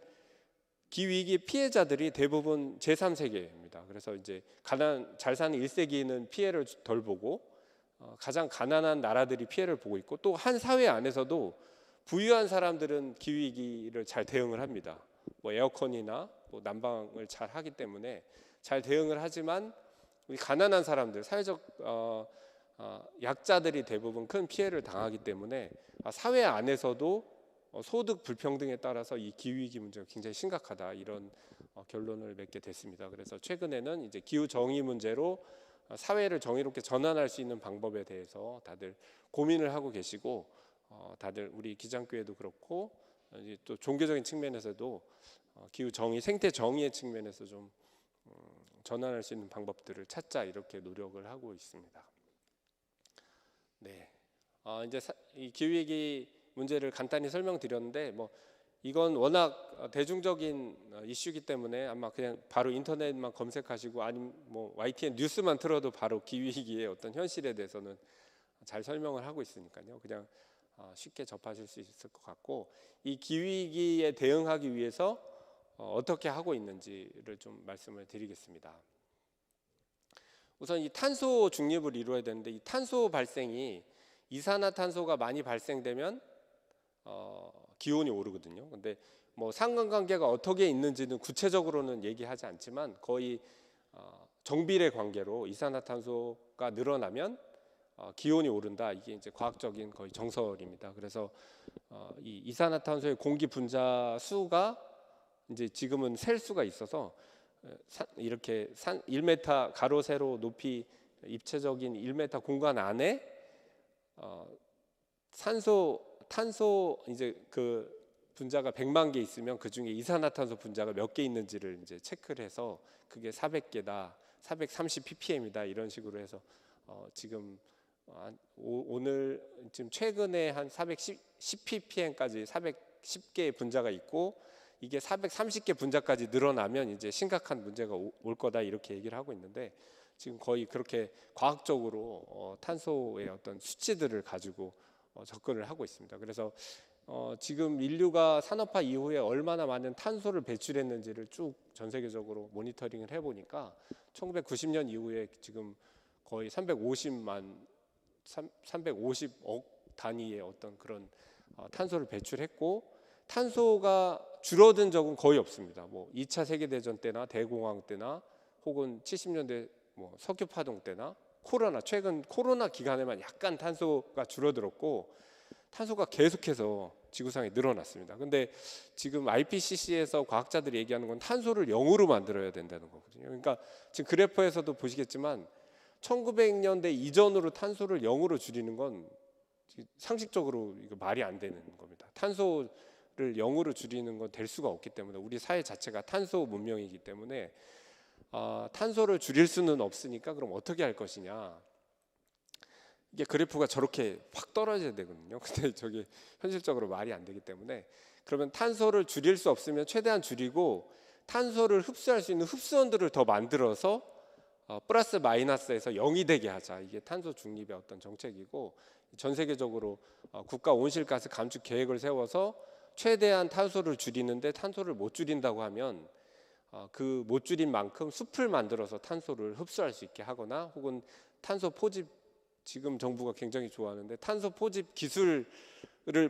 기후 위기 피해자들이 대부분 제3세계입니다. 그래서 이제 잘 사는 1세기는 피해를 덜 보고 가장 가난한 나라들이 피해를 보고 있고 또 한 사회 안에서도 부유한 사람들은 기후 위기를 잘 대응을 합니다. 뭐 에어컨이나 뭐 난방을 잘 하기 때문에 잘 대응을 하지만 우리 가난한 사람들, 사회적 약자들이 대부분 큰 피해를 당하기 때문에 사회 안에서도 소득 불평등에 따라서 이 기후 위기 문제가 굉장히 심각하다 이런 결론을 맺게 됐습니다. 그래서 최근에는 이제 기후 정의 문제로 사회를 정의롭게 전환할 수 있는 방법에 대해서 다들 고민을 하고 계시고 다들 우리 기장교회도 그렇고 또 종교적인 측면에서도 기후 정의, 생태 정의의 측면에서 좀 전환할 수 있는 방법들을 찾자 이렇게 노력을 하고 있습니다. 네, 이제 이 기후 위기 문제를 간단히 설명드렸는데 뭐 이건 워낙 대중적인 이슈이기 때문에 아마 그냥 바로 인터넷만 검색하시고 아니면 뭐 YTN 뉴스만 틀어도 바로 기후 위기의 어떤 현실에 대해서는 잘 설명을 하고 있으니까요. 그냥 쉽게 접하실 수 있을 것 같고 이 기후 위기에 대응하기 위해서 어떻게 하고 있는지를 좀 말씀을 드리겠습니다. 우선 이 탄소 중립을 이루어야 되는데 이 탄소 발생이 이산화탄소가 많이 발생되면 기온이 오르거든요. 근데 뭐 상관관계가 어떻게 있는지는 구체적으로는 얘기하지 않지만 거의 정비례 관계로 이산화탄소가 늘어나면 기온이 오른다. 이게 이제 과학적인 거의 정설입니다. 그래서 이 이산화탄소의 공기 분자 수가 이제 지금은 셀 수가 있어서 이렇게 1m 가로 세로 높이 입체적인 1m 공간 안에 탄소 이제 그 분자가 100만 개 있으면 그 중에 이산화탄소 분자가 몇 개 있는지를 이제 체크를 해서 그게 400개다, 430 ppm이다 이런 식으로 해서 지금 오늘 지금 최근에 한 410 ppm까지 410개의 분자가 있고 이게 430개 분자까지 늘어나면 이제 심각한 문제가 올 거다 이렇게 얘기를 하고 있는데 지금 거의 그렇게 과학적으로 탄소의 어떤 수치들을 가지고 접근을 하고 있습니다. 그래서 지금 인류가 산업화 이후에 얼마나 많은 탄소를 배출했는지를 쭉 전 세계적으로 모니터링을 해보니까 1990년 이후에 지금 거의 350억 단위의 어떤 그런 탄소를 배출했고 탄소가 줄어든 적은 거의 없습니다. 뭐 2차 세계대전 때나 대공황 때나 혹은 70년대 뭐 석유 파동 때나 최근 코로나 기간에만 약간 탄소가 줄어들었고 탄소가 계속해서 지구상에 늘어났습니다. 근데 지금 IPCC에서 과학자들이 얘기하는 건 탄소를 0으로 만들어야 된다는 거거든요. 그러니까 지금 그래프에서도 보시겠지만 1900년대 이전으로 탄소를 0으로 줄이는 건 상식적으로 이거 말이 안 되는 겁니다. 탄소를 0으로 줄이는 건 될 수가 없기 때문에 우리 사회 자체가 탄소 문명이기 때문에 탄소를 줄일 수는 없으니까 그럼 어떻게 할 것이냐. 이게 그래프가 저렇게 확 떨어져야 되거든요. 근데 저게 현실적으로 말이 안 되기 때문에 그러면 탄소를 줄일 수 없으면 최대한 줄이고 탄소를 흡수할 수 있는 흡수원들을 더 만들어서 플러스 마이너스에서 0이 되게 하자. 이게 탄소 중립의 어떤 정책이고 전 세계적으로 국가 온실가스 감축 계획을 세워서 최대한 탄소를 줄이는데 탄소를 못 줄인다고 하면 그 못 줄인 만큼 숲을 만들어서 탄소를 흡수할 수 있게 하거나 혹은 탄소 포집, 지금 정부가 굉장히 좋아하는데 탄소 포집 기술을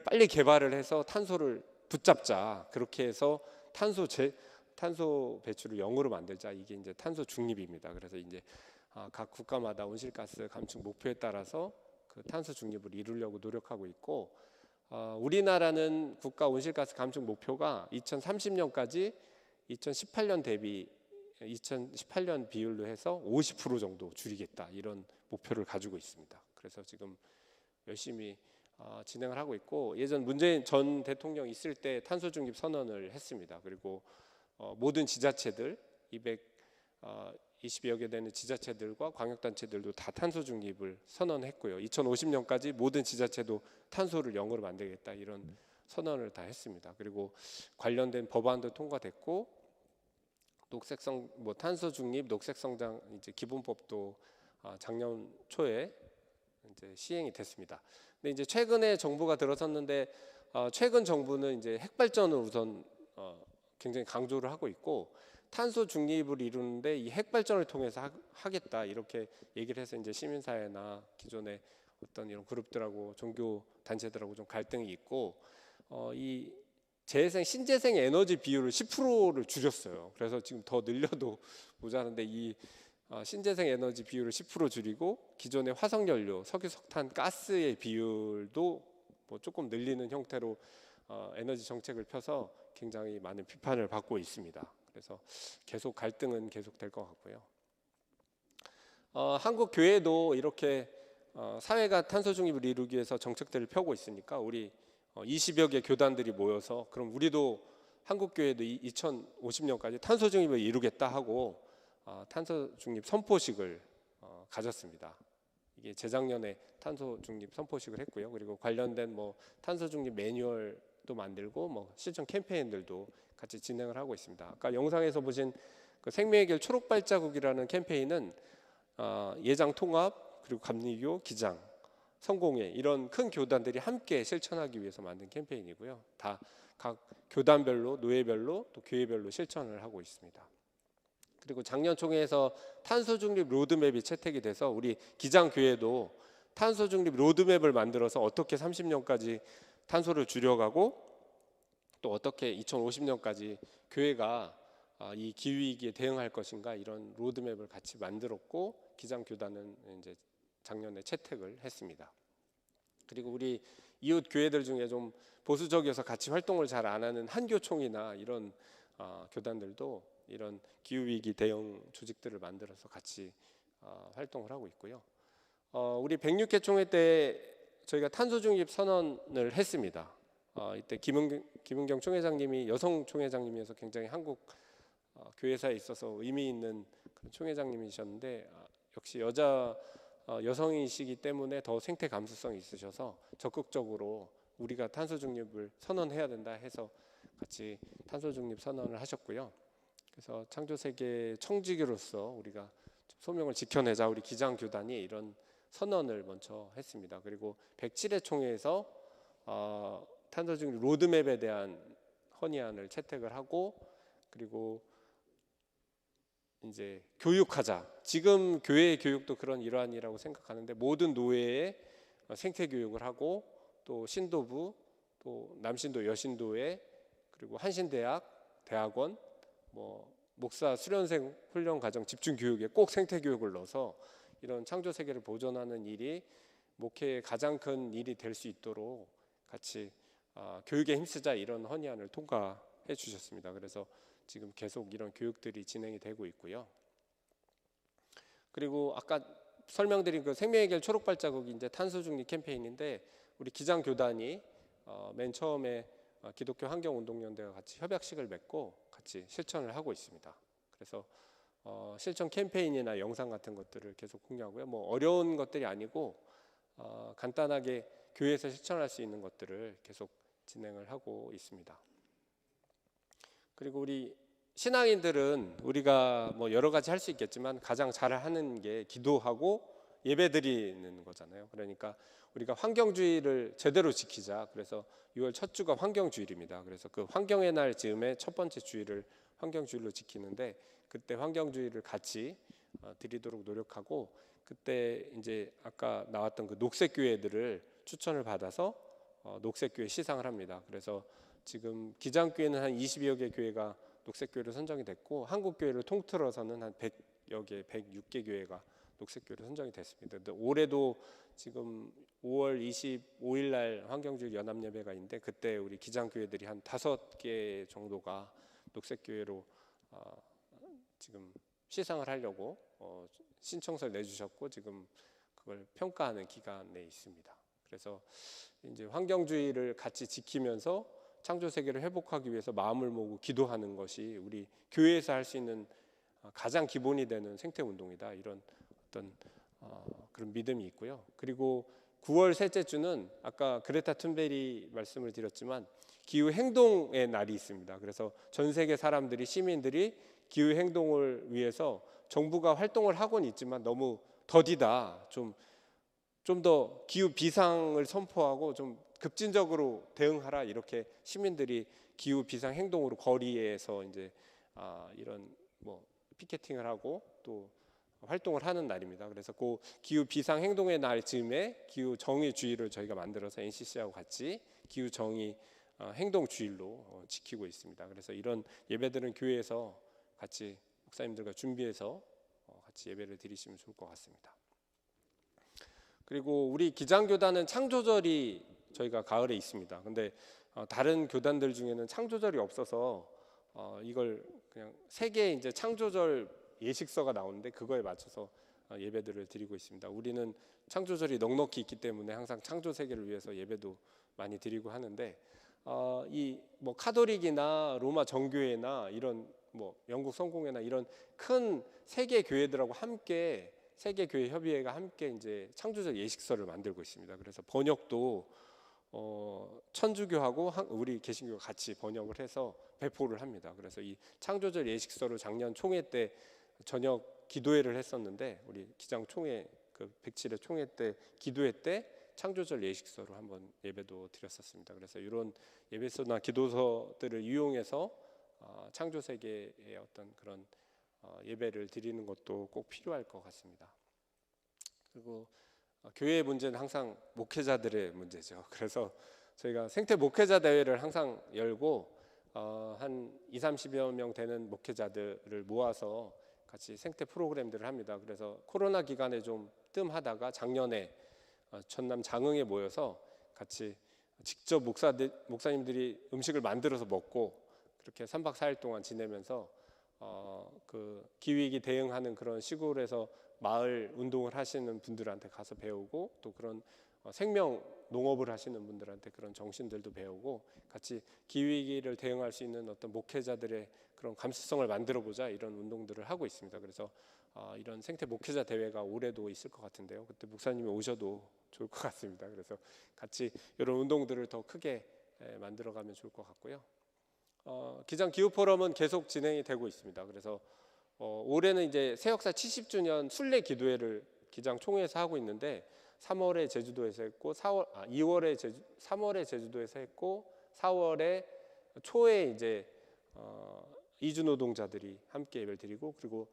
빨리 개발을 해서 탄소를 붙잡자. 그렇게 해서 탄소 배출을 0으로 만들자. 이게 이제 탄소 중립입니다. 그래서 이제 각 국가마다 온실가스 감축 목표에 따라서 그 탄소 중립을 이루려고 노력하고 있고, 우리나라는 국가 온실가스 감축 목표가 2030년까지 2018년 대비 2018년 비율로 해서 50% 정도 줄이겠다, 이런 목표를 가지고 있습니다. 그래서 지금 열심히 진행을 하고 있고, 예전 문재인 전 대통령 있을 때 탄소 중립 선언을 했습니다. 그리고 모든 지자체들 220여 개 되는 지자체들과 광역단체들도 다 탄소 중립을 선언했고요. 2050년까지 모든 지자체도 탄소를 0으로 만들겠다, 이런 선언을 다 했습니다. 그리고 관련된 법안도 통과됐고, 탄소 중립 녹색 성장 이제 기본법도 작년 초에 이제 시행이 됐습니다. 근데 이제 최근에 정부가 들어섰는데 최근 정부는 이제 핵발전을 우선 굉장히 강조를 하고 있고, 탄소 중립을 이루는데 이 핵발전을 통해서 하겠다, 이렇게 얘기를 해서 이제 시민사회나 기존의 어떤 이런 그룹들하고 종교 단체들하고 좀 갈등이 있고, 이 신재생 에너지 비율을 10%를 줄였어요. 그래서 지금 더 늘려도 모자란데 이 신재생 에너지 비율을 10% 줄이고 기존의 화석연료, 석유, 석탄, 가스의 비율도 뭐 조금 늘리는 형태로 에너지 정책을 펴서 굉장히 많은 비판을 받고 있습니다. 그래서 계속 갈등은 계속될 것 같고요. 한국 교회도 이렇게 사회가 탄소 중립을 이루기 위해서 정책들을 펴고 있으니까 우리 20여 개 교단들이 모여서 그럼 우리도 한국 교회도 2050년까지 탄소 중립을 이루겠다 하고 탄소 중립 선포식을 가졌습니다. 이게 재작년에 탄소 중립 선포식을 했고요. 그리고 관련된 뭐 탄소 중립 매뉴얼도 만들고 뭐 실천 캠페인들도 같이 진행을 하고 있습니다. 아까 영상에서 보신 그 생명의 길 초록 발자국이라는 캠페인은 예장 통합, 그리고 감리교, 기장, 성공회, 이런 큰 교단들이 함께 실천하기 위해서 만든 캠페인이고요. 다 각 교단별로, 노예별로, 또 교회별로 실천을 하고 있습니다. 그리고 작년 총회에서 탄소 중립 로드맵이 채택이 돼서 우리 기장교회도 탄소 중립 로드맵을 만들어서 어떻게 30년까지 탄소를 줄여가고 또 어떻게 2050년까지 교회가 이 기후위기에 대응할 것인가, 이런 로드맵을 같이 만들었고, 기장교단은 이제 작년에 채택을 했습니다. 그리고 우리 이웃 교회들 중에 좀 보수적이어서 같이 활동을 잘 안 하는 한교총이나 이런 교단들도 이런 기후위기 대응 조직들을 만들어서 같이 활동을 하고 있고요. 우리 106회 총회 때 저희가 탄소 중립 선언을 했습니다. 이때 김은경 총회장님이 여성 총회장님이어서 굉장히 한국 교회사에 있어서 의미 있는 그런 총회장님이셨는데, 역시 여성이시기 때문에 더 생태 감수성이 있으셔서 적극적으로 우리가 탄소 중립을 선언해야 된다 해서 같이 탄소 중립 선언을 하셨고요. 그래서 창조세계 청지기로서 우리가 소명을 지켜내자, 우리 기장교단이 이런 선언을 먼저 했습니다. 그리고 107회 총회에서 탄소 중립 로드맵에 대한 헌의안을 채택을 하고, 그리고 이제 교육하자. 지금 교회 교육도 그런 일환이라고 생각하는데, 모든 노예의 생태 교육을 하고, 또 신도부, 또 남신도, 여신도회, 그리고 한신대학, 대학원, 뭐 목사 수련생 훈련 과정 집중 교육에 꼭 생태 교육을 넣어서 이런 창조 세계를 보존하는 일이 목회의 가장 큰 일이 될 수 있도록 같이 교육에 힘쓰자, 이런 헌의안을 통과해 주셨습니다. 그래서 지금 계속 이런 교육들이 진행이 되고 있고요. 그리고 아까 설명드린 그 생명의 길 초록 발자국이 이제 탄소 중립 캠페인인데 우리 기장 교단이 맨 처음에 기독교 환경운동연대와 같이 협약식을 맺고 같이 실천을 하고 있습니다. 그래서 실천 캠페인이나 영상 같은 것들을 계속 공유하고요. 뭐 어려운 것들이 아니고 간단하게 교회에서 실천할 수 있는 것들을 계속 진행을 하고 있습니다. 그리고 우리 신앙인들은 우리가 뭐 여러 가지 할 수 있겠지만 가장 잘 하는 게 기도하고 예배드리는 거잖아요. 그러니까 우리가 환경주의를 제대로 지키자. 그래서 6월 첫 주가 환경주일입니다. 그래서 그 환경의 날 즈음에 첫 번째 주일을 환경주일로 지키는데 그때 환경주의를 같이 드리도록 노력하고 그때 이제 아까 나왔던 그 녹색교회들을 추천을 받아서 녹색교회 시상을 합니다. 그래서 지금 기장교회는 한 20여 개 교회가 녹색교회로 선정이 됐고 한국교회를 통틀어서는 한 100여 개, 106개 교회가 녹색교회로 선정이 됐습니다. 근데 올해도 지금 5월 25일 날 환경주의 연합예배가 있는데 그때 우리 기장교회들이 한 5개 정도가 녹색교회로 지금 시상을 하려고 신청서를 내주셨고 지금 그걸 평가하는 기간에 있습니다. 그래서 이제 환경주의를 같이 지키면서 창조 세계를 회복하기 위해서 마음을 모으고 기도하는 것이 우리 교회에서 할 수 있는 가장 기본이 되는 생태 운동이다. 이런 어떤 그런 믿음이 있고요. 그리고 9월 셋째 주는 아까 그레타 툰베리 말씀을 드렸지만 기후 행동의 날이 있습니다. 그래서 전 세계 사람들이 시민들이 기후 행동을 위해서 정부가 활동을 하고는 있지만 너무 더디다. 좀 더 기후 비상을 선포하고 좀 급진적으로 대응하라 이렇게 시민들이 기후 비상 행동으로 거리에서 이제 이런 뭐 피켓팅을 하고 또 활동을 하는 날입니다. 그래서 그 기후 비상 행동의 날 즈음에 기후 정의 주일을 저희가 만들어서 NCC하고 같이 기후 정의 행동 주일로 지키고 있습니다. 그래서 이런 예배들은 교회에서 같이 목사님들과 준비해서 같이 예배를 드리시면 좋을 것 같습니다. 그리고 우리 기장교단은 창조절이 저희가 가을에 있습니다. 근데 다른 교단들 중에는 창조절이 없어서 이걸 그냥 세계 이제 창조절 예식서가 나오는데 그거에 맞춰서 예배들을 드리고 있습니다. 우리는 창조절이 넉넉히 있기 때문에 항상 창조 세계를 위해서 예배도 많이 드리고 하는데 이 뭐 카톨릭이나 로마 정교회나 이런 뭐 영국 성공회나 이런 큰 세계 교회들하고 함께 세계 교회 협의회가 함께 이제 창조절 예식서를 만들고 있습니다. 그래서 번역도 천주교하고 우리 개신교가 같이 번역을 해서 배포를 합니다. 그래서 이 창조절 예식서를 작년 총회 때 저녁 기도회를 했었는데 우리 기장 총회 그 107회 총회 때 기도회 때 창조절 예식서로 한번 예배도 드렸었습니다. 그래서 이런 예배서나 기도서들을 이용해서 창조 세계의 어떤 그런 예배를 드리는 것도 꼭 필요할 것 같습니다. 그리고 교회의 문제는 항상 목회자들의 문제죠. 그래서 저희가 생태 목회자 대회를 항상 열고 한 20-30여 명 되는 목회자들을 모아서 같이 생태 프로그램들을 합니다. 그래서 코로나 기간에 좀 뜸하다가 작년에 전남 장흥에 모여서 같이 직접 목사님들이 음식을 만들어서 먹고 그렇게 3박 4일 동안 지내면서 그 기후위기 대응하는 그런 시골에서 마을 운동을 하시는 분들한테 가서 배우고 또 그런 생명 농업을 하시는 분들한테 그런 정신들도 배우고 같이 기후위기를 대응할 수 있는 어떤 목회자들의 그런 감수성을 만들어보자 이런 운동들을 하고 있습니다. 그래서 이런 생태 목회자 대회가 올해도 있을 것 같은데요. 그때 목사님이 오셔도 좋을 것 같습니다. 그래서 같이 이런 운동들을 더 크게 만들어가면 좋을 것 같고요. 기장 기후 포럼은 계속 진행이 되고 있습니다. 그래서 올해는 이제 새역사 70주년 순례 기도회를 기장 총회에서 하고 있는데 3월에 제주도에서 했고 3월에 제주도에서 했고 4월에 초에 이제 이주 노동자들이 함께 예배를 드리고 그리고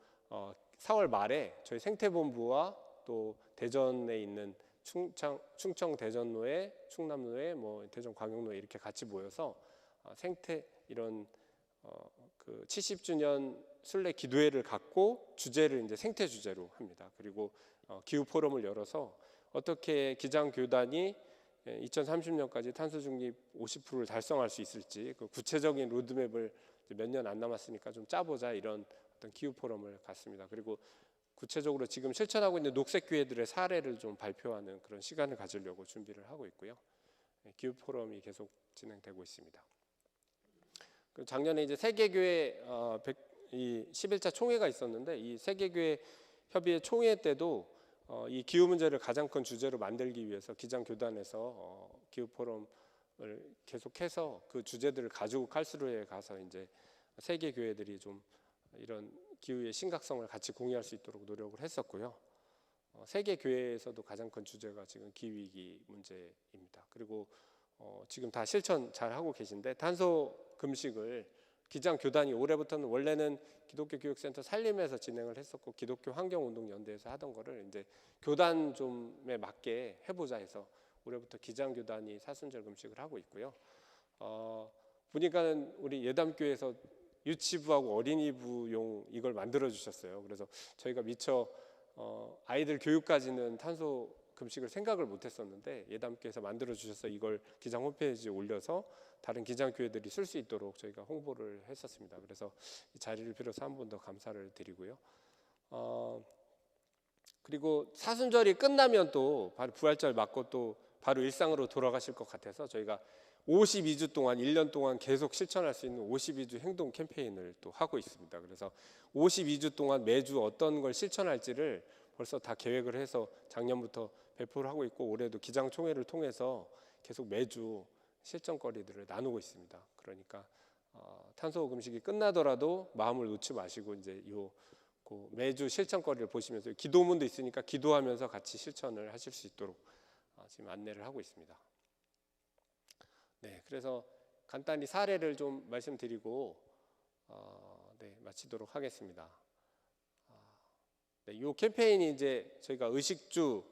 4월 말에 저희 생태본부와 또 대전에 있는 충청 대전노회, 충남노회, 뭐 대전 광역노회 이렇게 같이 모여서 생태 이런 그 70주년 순례 기도회를 갖고 주제를 이제 생태 주제로 합니다. 그리고 기후 포럼을 열어서 어떻게 기장 교단이 2030년까지 탄소 중립 50%를 달성할 수 있을지 그 구체적인 로드맵을 몇 년 안 남았으니까 좀 짜보자 이런 어떤 기후 포럼을 갖습니다. 그리고 구체적으로 지금 실천하고 있는 녹색교회들의 사례를 좀 발표하는 그런 시간을 가지려고 준비를 하고 있고요. 기후 포럼이 계속 진행되고 있습니다. 작년에 이제 세계교회 이 11차 총회가 있었는데, 이 세계교회 협의회 총회 때도 이 기후 문제를 가장 큰 주제로 만들기 위해서 기장교단에서 기후 포럼을 계속해서 그 주제들을 가지고 칼스루에 가서 이제 세계 교회들이 좀 이런 기후의 심각성을 같이 공유할 수 있도록 노력을 했었고요. 세계 교회에서도 가장 큰 주제가 지금 기후 위기 문제입니다. 그리고 지금 다 실천 잘 하고 계신데, 탄소 금식을 기장교단이 올해부터는, 원래는 기독교 교육센터 살림에서 진행을 했었고 기독교 환경운동연대에서 하던 거를 이제 교단 좀에 맞게 해보자 해서 올해부터 기장교단이 사순절 금식을 하고 있고요. 보니까는 우리 예담교회에서 유치부하고 어린이부용 이걸 만들어 주셨어요. 그래서 저희가 미처 아이들 교육까지는 탄소 금식을 생각을 못했었는데, 예담교회에서 만들어 주셔서 이걸 기장 홈페이지에 올려서 다른 기장교회들이 쓸 수 있도록 저희가 홍보를 했었습니다. 그래서 이 자리를 빌어서 한 번 더 감사를 드리고요. 그리고 사순절이 끝나면 또 바로 부활절 맞고 또 바로 일상으로 돌아가실 것 같아서 저희가 52주 동안, 1년 동안 계속 실천할 수 있는 52주 행동 캠페인을 또 하고 있습니다. 그래서 52주 동안 매주 어떤 걸 실천할지를 벌써 다 계획을 해서 작년부터 배포를 하고 있고, 올해도 기장총회를 통해서 계속 매주 실천거리들을 나누고 있습니다. 그러니까 탄소 금식이 끝나더라도 마음을 놓지 마시고 이제 매주 실천거리를 보시면서, 기도문도 있으니까 기도하면서 같이 실천을 하실 수 있도록 지금 안내를 하고 있습니다. 네, 그래서 간단히 사례를 좀 말씀드리고 마치도록 하겠습니다. 네, 이 캠페인이 이제 저희가 의식주,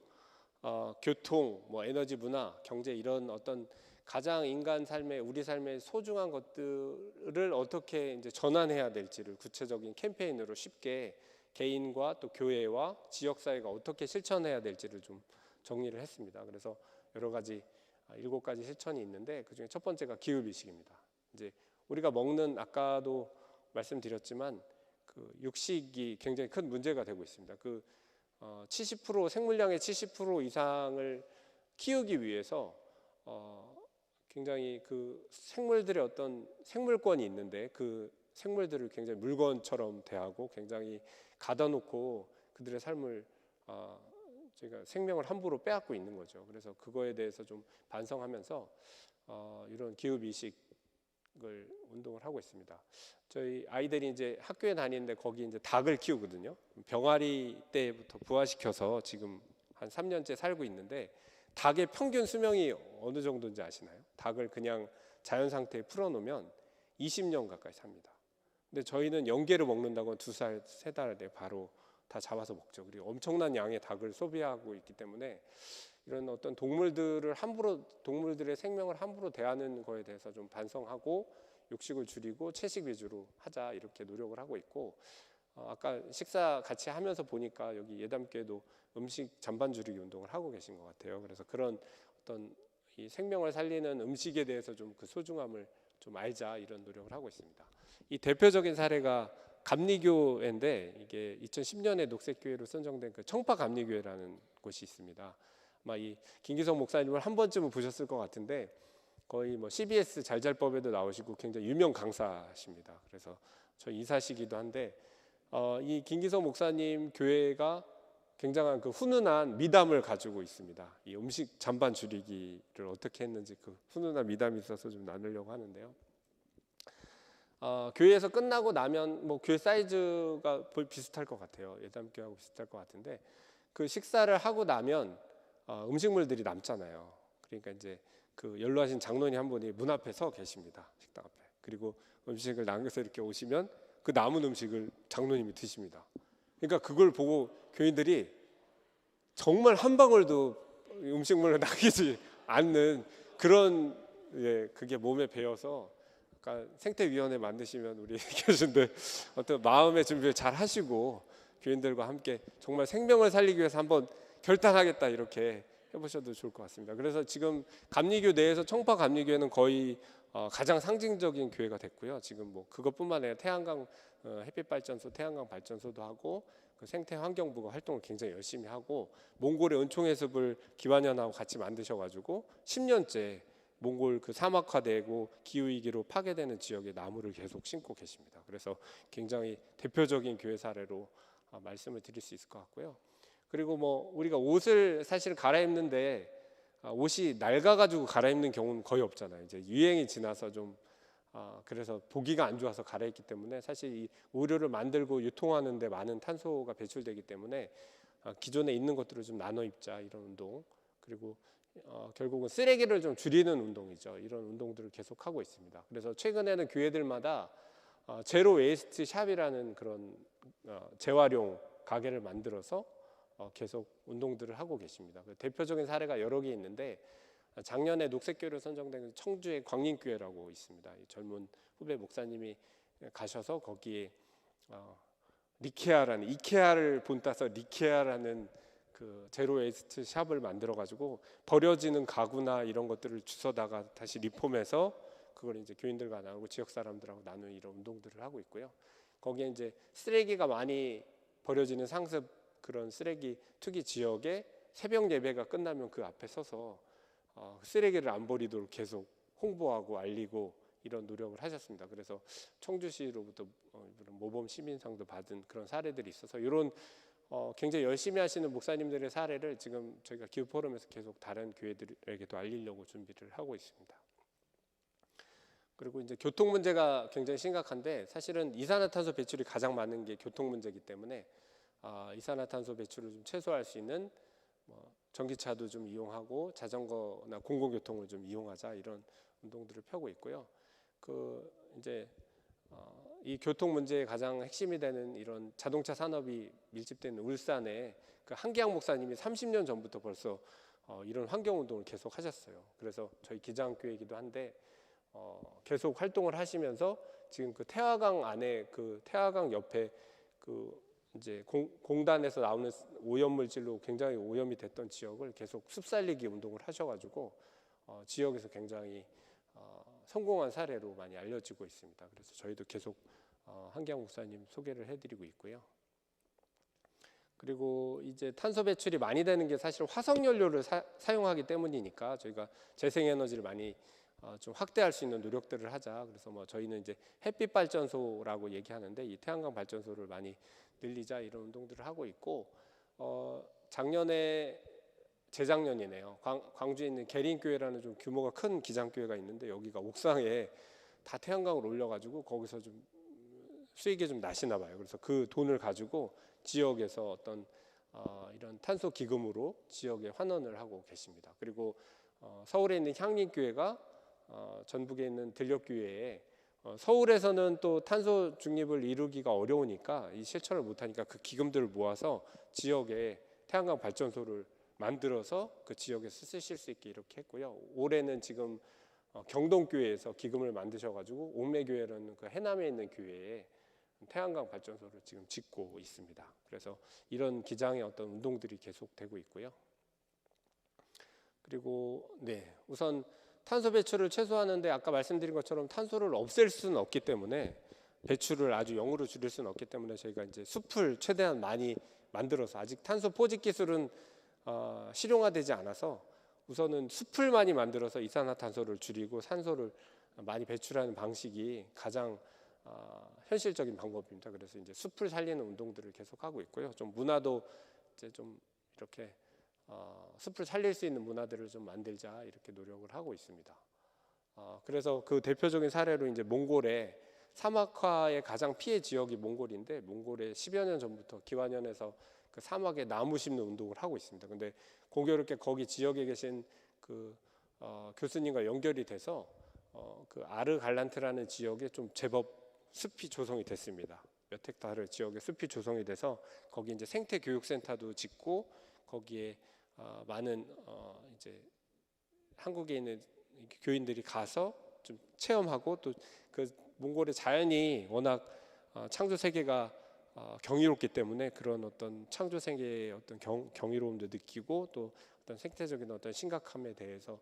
교통, 에너지, 문화, 경제, 이런 어떤 가장 인간 삶의, 우리 삶의 소중한 것들을 어떻게 이제 전환해야 될지를 구체적인 캠페인으로 쉽게 개인과 또 교회와 지역 사회가 어떻게 실천해야 될지를 좀 정리를 했습니다. 그래서 여러 가지 7가지 실천이 있는데, 그중에 첫 번째가 기후 미식입니다. 이제 우리가 먹는, 아까도 말씀드렸지만 그 육식이 굉장히 큰 문제가 되고 있습니다. 70% 생물량의 70% 이상을 키우기 위해서 굉장히 그 생물들의 어떤 생물권이 있는데, 그 생물들을 굉장히 물건처럼 대하고 굉장히 가둬놓고 그들의 삶을 저희가 생명을 함부로 빼앗고 있는 거죠. 그래서 그거에 대해서 좀 반성하면서 이런 기후 미식을 운동을 하고 있습니다. 저희 아이들이 이제 학교에 다니는데 거기 이제 닭을 키우거든요. 병아리 때부터 부화시켜서 지금 한 3년째 살고 있는데, 닭의 평균 수명이 어느 정도인지 아시나요? 닭을 그냥 자연 상태에 풀어놓으면 20년 가까이 삽니다. 근데 저희는 연계로 먹는다고 2살, 3달에 바로 다 잡아서 먹죠. 그리고 엄청난 양의 닭을 소비하고 있기 때문에 이런 어떤 동물들의 생명을 함부로 대하는 거에 대해서 좀 반성하고 육식을 줄이고 채식 위주로 하자, 이렇게 노력을 하고 있고, 아까 식사 같이 하면서 보니까 여기 예담교회도 음식 잔반 줄이기 운동을 하고 계신 것 같아요. 그래서 그런 어떤 이 생명을 살리는 음식에 대해서 좀 그 소중함을 좀 알자, 이런 노력을 하고 있습니다. 이 대표적인 사례가 감리교회인데, 이게 2010년에 녹색교회로 선정된 그 청파감리교회라는 곳이 있습니다. 아마 이 김기성 목사님을 한 번쯤은 보셨을 것 같은데, 거의 CBS 잘잘법에도 나오시고 굉장히 유명 강사십니다. 그래서 저 이사시기도 한데, 이 김기성 목사님 교회가 굉장한 그 훈훈한 미담을 가지고 있습니다. 이 음식 잔반 줄이기를 어떻게 했는지 그 훈훈한 미담이 있어서 좀 나누려고 하는데요. 교회에서 끝나고 나면 교회 사이즈가 비슷할 것 같아요. 예담교회하고 비슷할 것 같은데, 그 식사를 하고 나면 음식물들이 남잖아요. 그러니까 이제 그 연로하신 장로님 한 분이 문 앞에 서 계십니다. 식당 앞에. 그리고 음식을 남겨서 이렇게 오시면 그 남은 음식을 장로님이 드십니다. 그러니까 그걸 보고 교인들이 정말 한 방울도 음식물을 남기지 않는 그런, 그게 몸에 배어서, 생태위원회 만드시면 우리 교수님들 어떤 마음의 준비를 잘 하시고 교인들과 함께 정말 생명을 살리기 위해서 한번 결단하겠다, 이렇게 해보셔도 좋을 것 같습니다. 그래서 지금 감리교 내에서 청파 감리교회는 거의 가장 상징적인 교회가 됐고요. 지금 뭐 그것뿐만 아니라 태양광 햇빛 발전소, 태양광 발전소도 하고 그 생태 환경부가 활동을 굉장히 열심히 하고 몽골의 은총해습을 기완연하고 같이 만드셔가지고 10년째 몽골 그 사막화되고 기후 위기로 파괴되는 지역에 나무를 계속 심고 계십니다. 그래서 굉장히 대표적인 교회 사례로 말씀을 드릴 수 있을 것 같고요. 그리고 뭐 우리가 옷을 사실 갈아입는데 옷이 낡아가지고 갈아입는 경우는 거의 없잖아요. 이제 유행이 지나서 좀 그래서 보기가 안 좋아서 갈아입기 때문에 사실 이 의류를 만들고 유통하는데 많은 탄소가 배출되기 때문에 기존에 있는 것들을 좀 나눠 입자 이런 운동, 그리고 결국은 쓰레기를 좀 줄이는 운동이죠. 이런 운동들을 계속 하고 있습니다. 그래서 최근에는 교회들마다 제로 웨이스트 샵이라는 그런 재활용 가게를 만들어서 계속 운동들을 하고 계십니다. 대표적인 사례가 여러 개 있는데 작년에 녹색교회로 선정된 청주의 광림교회라고 있습니다. 이 젊은 후배 목사님이 가셔서 거기에 리케아라는 이케아를 본따서 리케아라는 그 제로 웨이스트 샵을 만들어 가지고 버려지는 가구나 이런 것들을 주워다가 다시 리폼해서 그걸 이제 교인들과 나누고 지역 사람들하고 나누는 이런 운동들을 하고 있고요. 거기에 이제 쓰레기가 많이 버려지는 상습 그런 쓰레기 투기 지역에 새벽 예배가 끝나면 그 앞에 서서 쓰레기를 안 버리도록 계속 홍보하고 알리고 이런 노력을 하셨습니다. 그래서 청주시로부터 모범 시민상도 받은 그런 사례들이 있어서 이런 굉장히 열심히 하시는 목사님들의 사례를 지금 저희가 기후 포럼에서 계속 다른 교회들에게도 알리려고 준비를 하고 있습니다. 그리고 이제 교통 문제가 굉장히 심각한데 사실은 이산화탄소 배출이 가장 많은 게 교통 문제이기 때문에 이산화탄소 배출을 좀 최소화할 수 있는 전기차도 좀 이용하고 자전거나 공공교통을 좀 이용하자 이런 운동들을 펴고 있고요. 그 이제 이 교통 문제의 가장 핵심이 되는 이런 자동차 산업이 밀집되는 울산에 그 한기양 목사님이 30년 전부터 벌써 이런 환경 운동을 계속 하셨어요. 그래서 저희 기장교회이기도 한데 계속 활동을 하시면서 지금 그 태화강 안에 그 태화강 옆에 그 이제 공단에서 나오는 오염물질로 굉장히 오염이 됐던 지역을 계속 숲살리기 운동을 하셔가지고 지역에서 굉장히 성공한 사례로 많이 알려지고 있습니다. 그래서 저희도 계속 한기양 목사님 소개를 해드리고 있고요. 그리고 이제 탄소 배출이 많이 되는 게 사실 화석 연료를 사용하기 때문이니까 저희가 재생에너지를 많이 좀 확대할 수 있는 노력들을 하자. 그래서 뭐 저희는 이제 햇빛 발전소라고 얘기하는데 이 태양광 발전소를 많이 늘리자 이런 운동들을 하고 있고 작년에 재작년이네요. 광주에 있는 계린교회라는 좀 규모가 큰 기장교회가 있는데 여기가 옥상에 다 태양광을 올려가지고 거기서 좀 수익이 좀 나시나 봐요. 그래서 그 돈을 가지고 지역에서 어떤 이런 탄소 기금으로 지역에 환원을 하고 계십니다. 그리고 서울에 있는 향림교회가 전북에 있는 들녘교회에 서울에서는 또 탄소 중립을 이루기가 어려우니까 이 실천을 못하니까 그 기금들을 모아서 지역에 태양광 발전소를 만들어서 그 지역에서 쓰실 수 있게 이렇게 했고요. 올해는 지금 경동교회에서 기금을 만드셔가지고 옥매교회라는 그 해남에 있는 교회에 태양광 발전소를 지금 짓고 있습니다. 그래서 이런 기장의 어떤 운동들이 계속되고 있고요. 그리고 우선 탄소 배출을 최소화하는데 아까 말씀드린 것처럼 탄소를 없앨 수는 없기 때문에 배출을 아주 0으로 줄일 수는 없기 때문에 저희가 이제 숲을 최대한 많이 만들어서 아직 탄소 포집 기술은 실용화되지 않아서 우선은 숲을 많이 만들어서 이산화탄소를 줄이고 산소를 많이 배출하는 방식이 가장 현실적인 방법입니다. 그래서 이제 숲을 살리는 운동들을 계속하고 있고요. 좀 문화도 이제 좀 이렇게 숲을 살릴 수 있는 문화들을 좀 만들자 이렇게 노력을 하고 있습니다. 그래서 그 대표적인 사례로 이제 몽골의 사막화의 가장 피해 지역이 몽골인데 몽골에 10여 년 전부터 기완연에서 그 사막에 나무 심는 운동을 하고 있습니다. 근데 공교롭게 거기 지역에 계신 그 교수님과 연결이 돼서 그 아르갈란트라는 지역에 좀 제법 숲이 조성이 됐습니다. 몇 헥타르 지역에 숲이 조성이 돼서 거기 이제 생태 교육센터도 짓고 거기에 많은 이제 한국에 있는 교인들이 가서 좀 체험하고 또 그 몽골의 자연이 워낙 창조 세계가 경이롭기 때문에 그런 어떤 창조 세계의 어떤 경이로움도 느끼고 또 어떤 생태적인 어떤 심각함에 대해서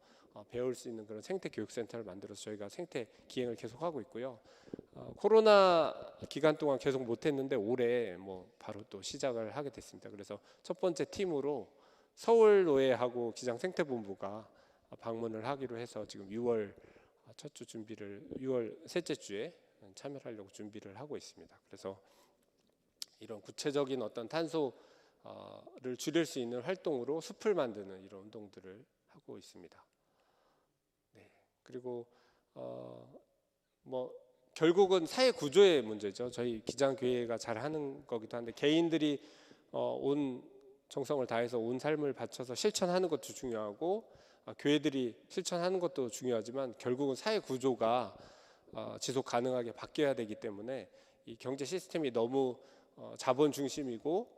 배울 수 있는 그런 생태 교육센터를 만들어서 저희가 생태 기행을 계속하고 있고요. 코로나 기간 동안 계속 못했는데 올해 뭐 바로 또 시작을 하게 됐습니다. 그래서 첫 번째 팀으로 서울노예하고 기장생태본부가 방문을 하기로 해서 지금 6월 첫 주 준비를 6월 셋째 주에 참여를 하려고 준비를 하고 있습니다. 그래서 이런 구체적인 어떤 탄소를 줄일 수 있는 활동으로 숲을 만드는 이런 운동들을 하고 있습니다. 네. 그리고 뭐 결국은 사회 구조의 문제죠. 저희 기장교회가 잘 하는 거기도 한데 개인들이 온 정성을 다해서 온 삶을 바쳐서 실천하는 것도 중요하고 교회들이 실천하는 것도 중요하지만 결국은 사회 구조가 지속 가능하게 바뀌어야 되기 때문에 이 경제 시스템이 너무 자본 중심이고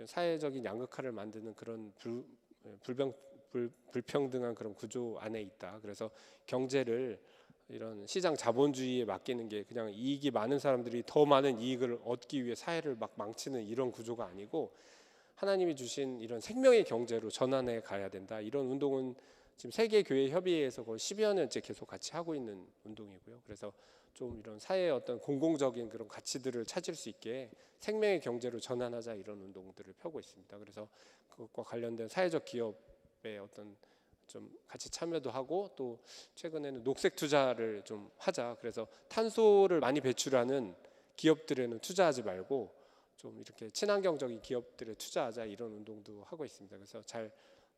사회적인 양극화를 만드는 그런 불평등한 그런 구조 안에 있다. 그래서 경제를 이런 시장 자본주의에 맡기는 게 그냥 이익이 많은 사람들이 더 많은 이익을 얻기 위해 사회를 막 망치는 이런 구조가 아니고 하나님이 주신 이런 생명의 경제로 전환해 가야 된다. 이런 운동은 지금 세계교회협의회에서 거의 10여 년째 계속 같이 하고 있는 운동이고요. 그래서 좀 이런 사회의 어떤 공공적인 그런 가치들을 찾을 수 있게 생명의 경제로 전환하자 이런 운동들을 펴고 있습니다. 그래서 그것과 관련된 사회적 기업의 어떤 좀 같이 참여도 하고 또 최근에는 녹색 투자를 좀 하자. 그래서 탄소를 많이 배출하는 기업들에는 투자하지 말고 좀 이렇게 친환경적인 기업들에 투자하자 이런 운동도 하고 있습니다. 그래서 잘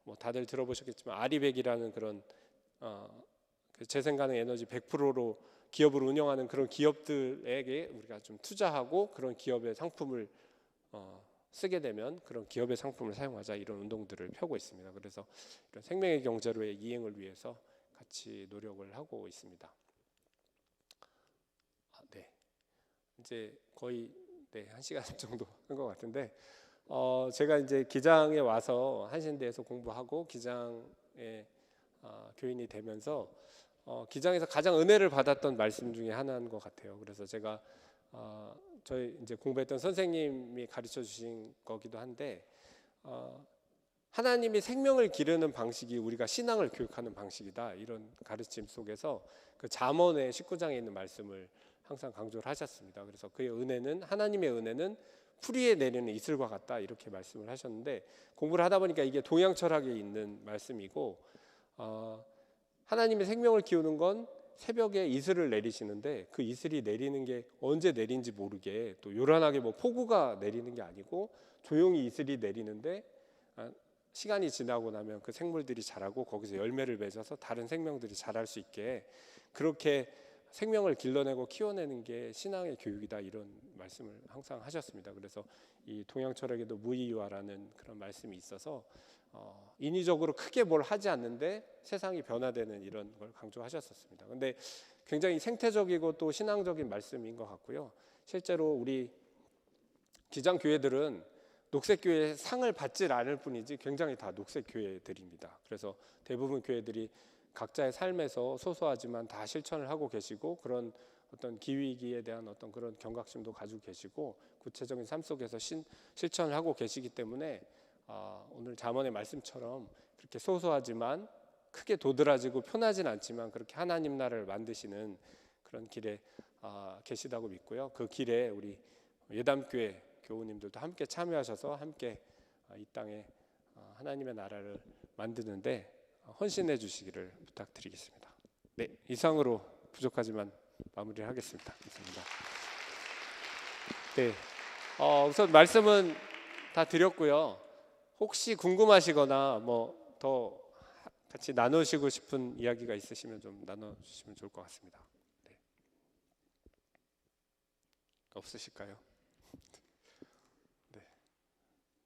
뭐 다들 들어보셨겠지만 아리백이라는 그런 그 재생 가능 에너지 100%로 기업을 운영하는 그런 기업들에게 우리가 좀 투자하고 그런 기업의 상품을 쓰게 되면 그런 기업의 상품을 사용하자 이런 운동들을 펴고 있습니다. 그래서 이런 생명의 경제로의 이행을 위해서 같이 노력을 하고 있습니다. 네, 이제 거의 1시간 정도 한 것 같은데 제가 이제 기장에 와서 한신대에서 공부하고 기장의 교인이 되면서 기장에서 가장 은혜를 받았던 말씀 중에 하나인 것 같아요. 그래서 제가 저희 이제 공부했던 선생님이 가르쳐 주신 거기도 한데 하나님이 생명을 기르는 방식이 우리가 신앙을 교육하는 방식이다 이런 가르침 속에서 그 잠언의 19장에 있는 말씀을 항상 강조를 하셨습니다. 그래서 그의 은혜는 하나님의 은혜는 풀이에 내리는 이슬과 같다 이렇게 말씀을 하셨는데 공부를 하다 보니까 이게 동양 철학에 있는 말씀이고 하나님의 생명을 키우는 건 새벽에 이슬을 내리시는데 그 이슬이 내리는 게 언제 내린지 모르게 또 요란하게 뭐 폭우가 내리는 게 아니고 조용히 이슬이 내리는데 시간이 지나고 나면 그 생물들이 자라고 거기서 열매를 맺어서 다른 생명들이 자랄 수 있게 그렇게 생명을 길러내고 키워내는 게 신앙의 교육이다 이런 말씀을 항상 하셨습니다. 그래서 이 동양 철학에도 무의유화라는 그런 말씀이 있어서 인위적으로 크게 뭘 하지 않는데 세상이 변화되는 이런 걸 강조하셨었습니다. 근데 굉장히 생태적이고 또 신앙적인 말씀인 것 같고요. 실제로 우리 기장교회들은 녹색교회 상을 받질 않을 뿐이지 굉장히 다 녹색교회들입니다. 그래서 대부분 교회들이 각자의 삶에서 소소하지만 다 실천을 하고 계시고 그런 어떤 기후위기에 대한 어떤 그런 경각심도 가지고 계시고 구체적인 삶 속에서 실천을 하고 계시기 때문에 오늘 잠언의 말씀처럼 그렇게 소소하지만 크게 도드라지고 편하진 않지만 그렇게 하나님 나라를 만드시는 그런 길에 계시다고 믿고요. 그 길에 우리 예담교회 교우님들도 함께 참여하셔서 함께 이 땅에 하나님의 나라를 만드는데 헌신해 주시기를 부탁드리겠습니다. 네, 이상으로 부족하지만 마무리를 하겠습니다. 감사합니다. 네, 우선 말씀은 다 드렸고요. 혹시 궁금하시거나 뭐 더 같이 나누시고 싶은 이야기가 있으시면 좀 나눠주시면 좋을 것 같습니다. 네. 없으실까요? 네.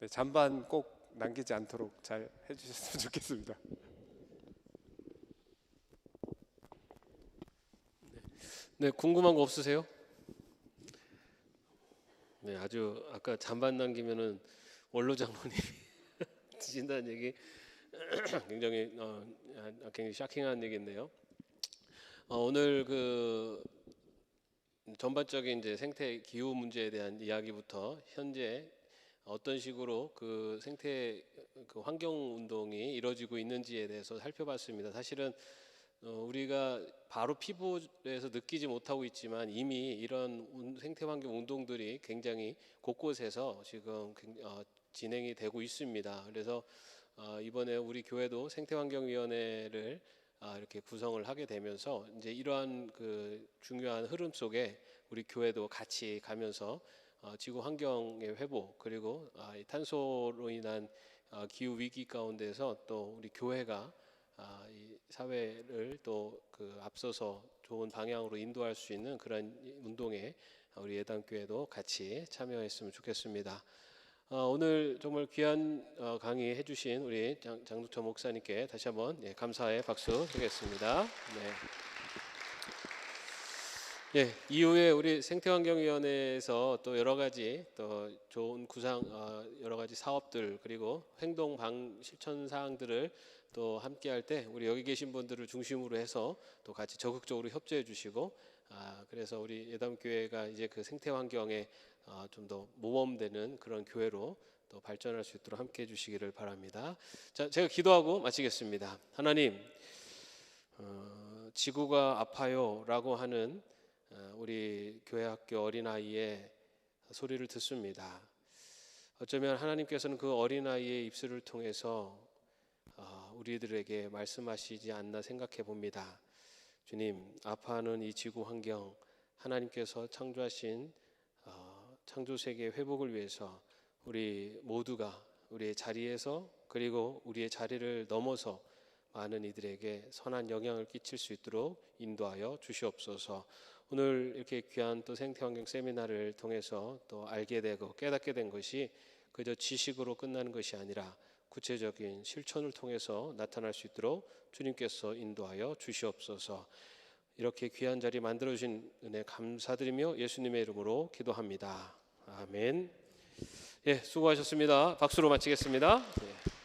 네, 잠반 꼭 남기지 않도록 잘 해주셨으면 좋겠습니다. 네, 궁금한 거 없으세요? 네, 아주 아까 잠반 남기면은 원로 장로님이 드신다는 얘기 굉장히 굉장히 샤킹한 얘기인데요. 오늘 그 전반적인 이제 생태 기후 문제에 대한 이야기부터 현재 어떤 식으로 그 생태 그 환경 운동이 이루어지고 있는지에 대해서 살펴봤습니다. 사실은 우리가 바로 피부에서 느끼지 못하고 있지만 이미 이런 생태 환경 운동들이 굉장히 곳곳에서 지금 진행이 되고 있습니다. 그래서 이번에 우리 교회도 생태환경위원회를 이렇게 구성을 하게 되면서 이제 이러한 그 중요한 흐름 속에 우리 교회도 같이 가면서 지구 환경의 회복 그리고 이 탄소로 인한 기후 위기 가운데서 또 우리 교회가 이 사회를 또 그 앞서서 좋은 방향으로 인도할 수 있는 그런 운동에 우리 예담교회도 같이 참여했으면 좋겠습니다. 오늘 정말 귀한 강의 해주신 우리 장두천 목사님께 다시 한번 감사의 박수 드리겠습니다. 네. 이후에 우리 생태환경위원회에서 또 여러 가지 또 좋은 구상 여러 가지 사업들 그리고 행동 실천 사항들을 또 함께 할 때 우리 여기 계신 분들을 중심으로 해서 또 같이 적극적으로 협조해 주시고 그래서 우리 예담교회가 이제 그 생태환경에 좀 더 모범되는 그런 교회로 또 발전할 수 있도록 함께 해 주시기를 바랍니다. 자, 제가 기도하고 마치겠습니다. 하나님, 지구가 아파요라고 하는 우리 교회 학교 어린아이의 소리를 듣습니다. 어쩌면 하나님께서는 그 어린아이의 입술을 통해서 우리들에게 말씀하시지 않나 생각해 봅니다. 주님, 아파하는 이 지구 환경 하나님께서 창조하신 창조세계의 회복을 위해서 우리 모두가 우리의 자리에서 그리고 우리의 자리를 넘어서 많은 이들에게 선한 영향을 끼칠 수 있도록 인도하여 주시옵소서. 오늘 이렇게 귀한 또 생태환경 세미나를 통해서 또 알게 되고 깨닫게 된 것이 그저 지식으로 끝나는 것이 아니라 구체적인 실천을 통해서 나타날 수 있도록 주님께서 인도하여 주시옵소서. 이렇게 귀한 자리 만들어주신 은혜 감사드리며 예수님의 이름으로 기도합니다. 아멘. 예, 수고하셨습니다. 박수로 마치겠습니다. 예.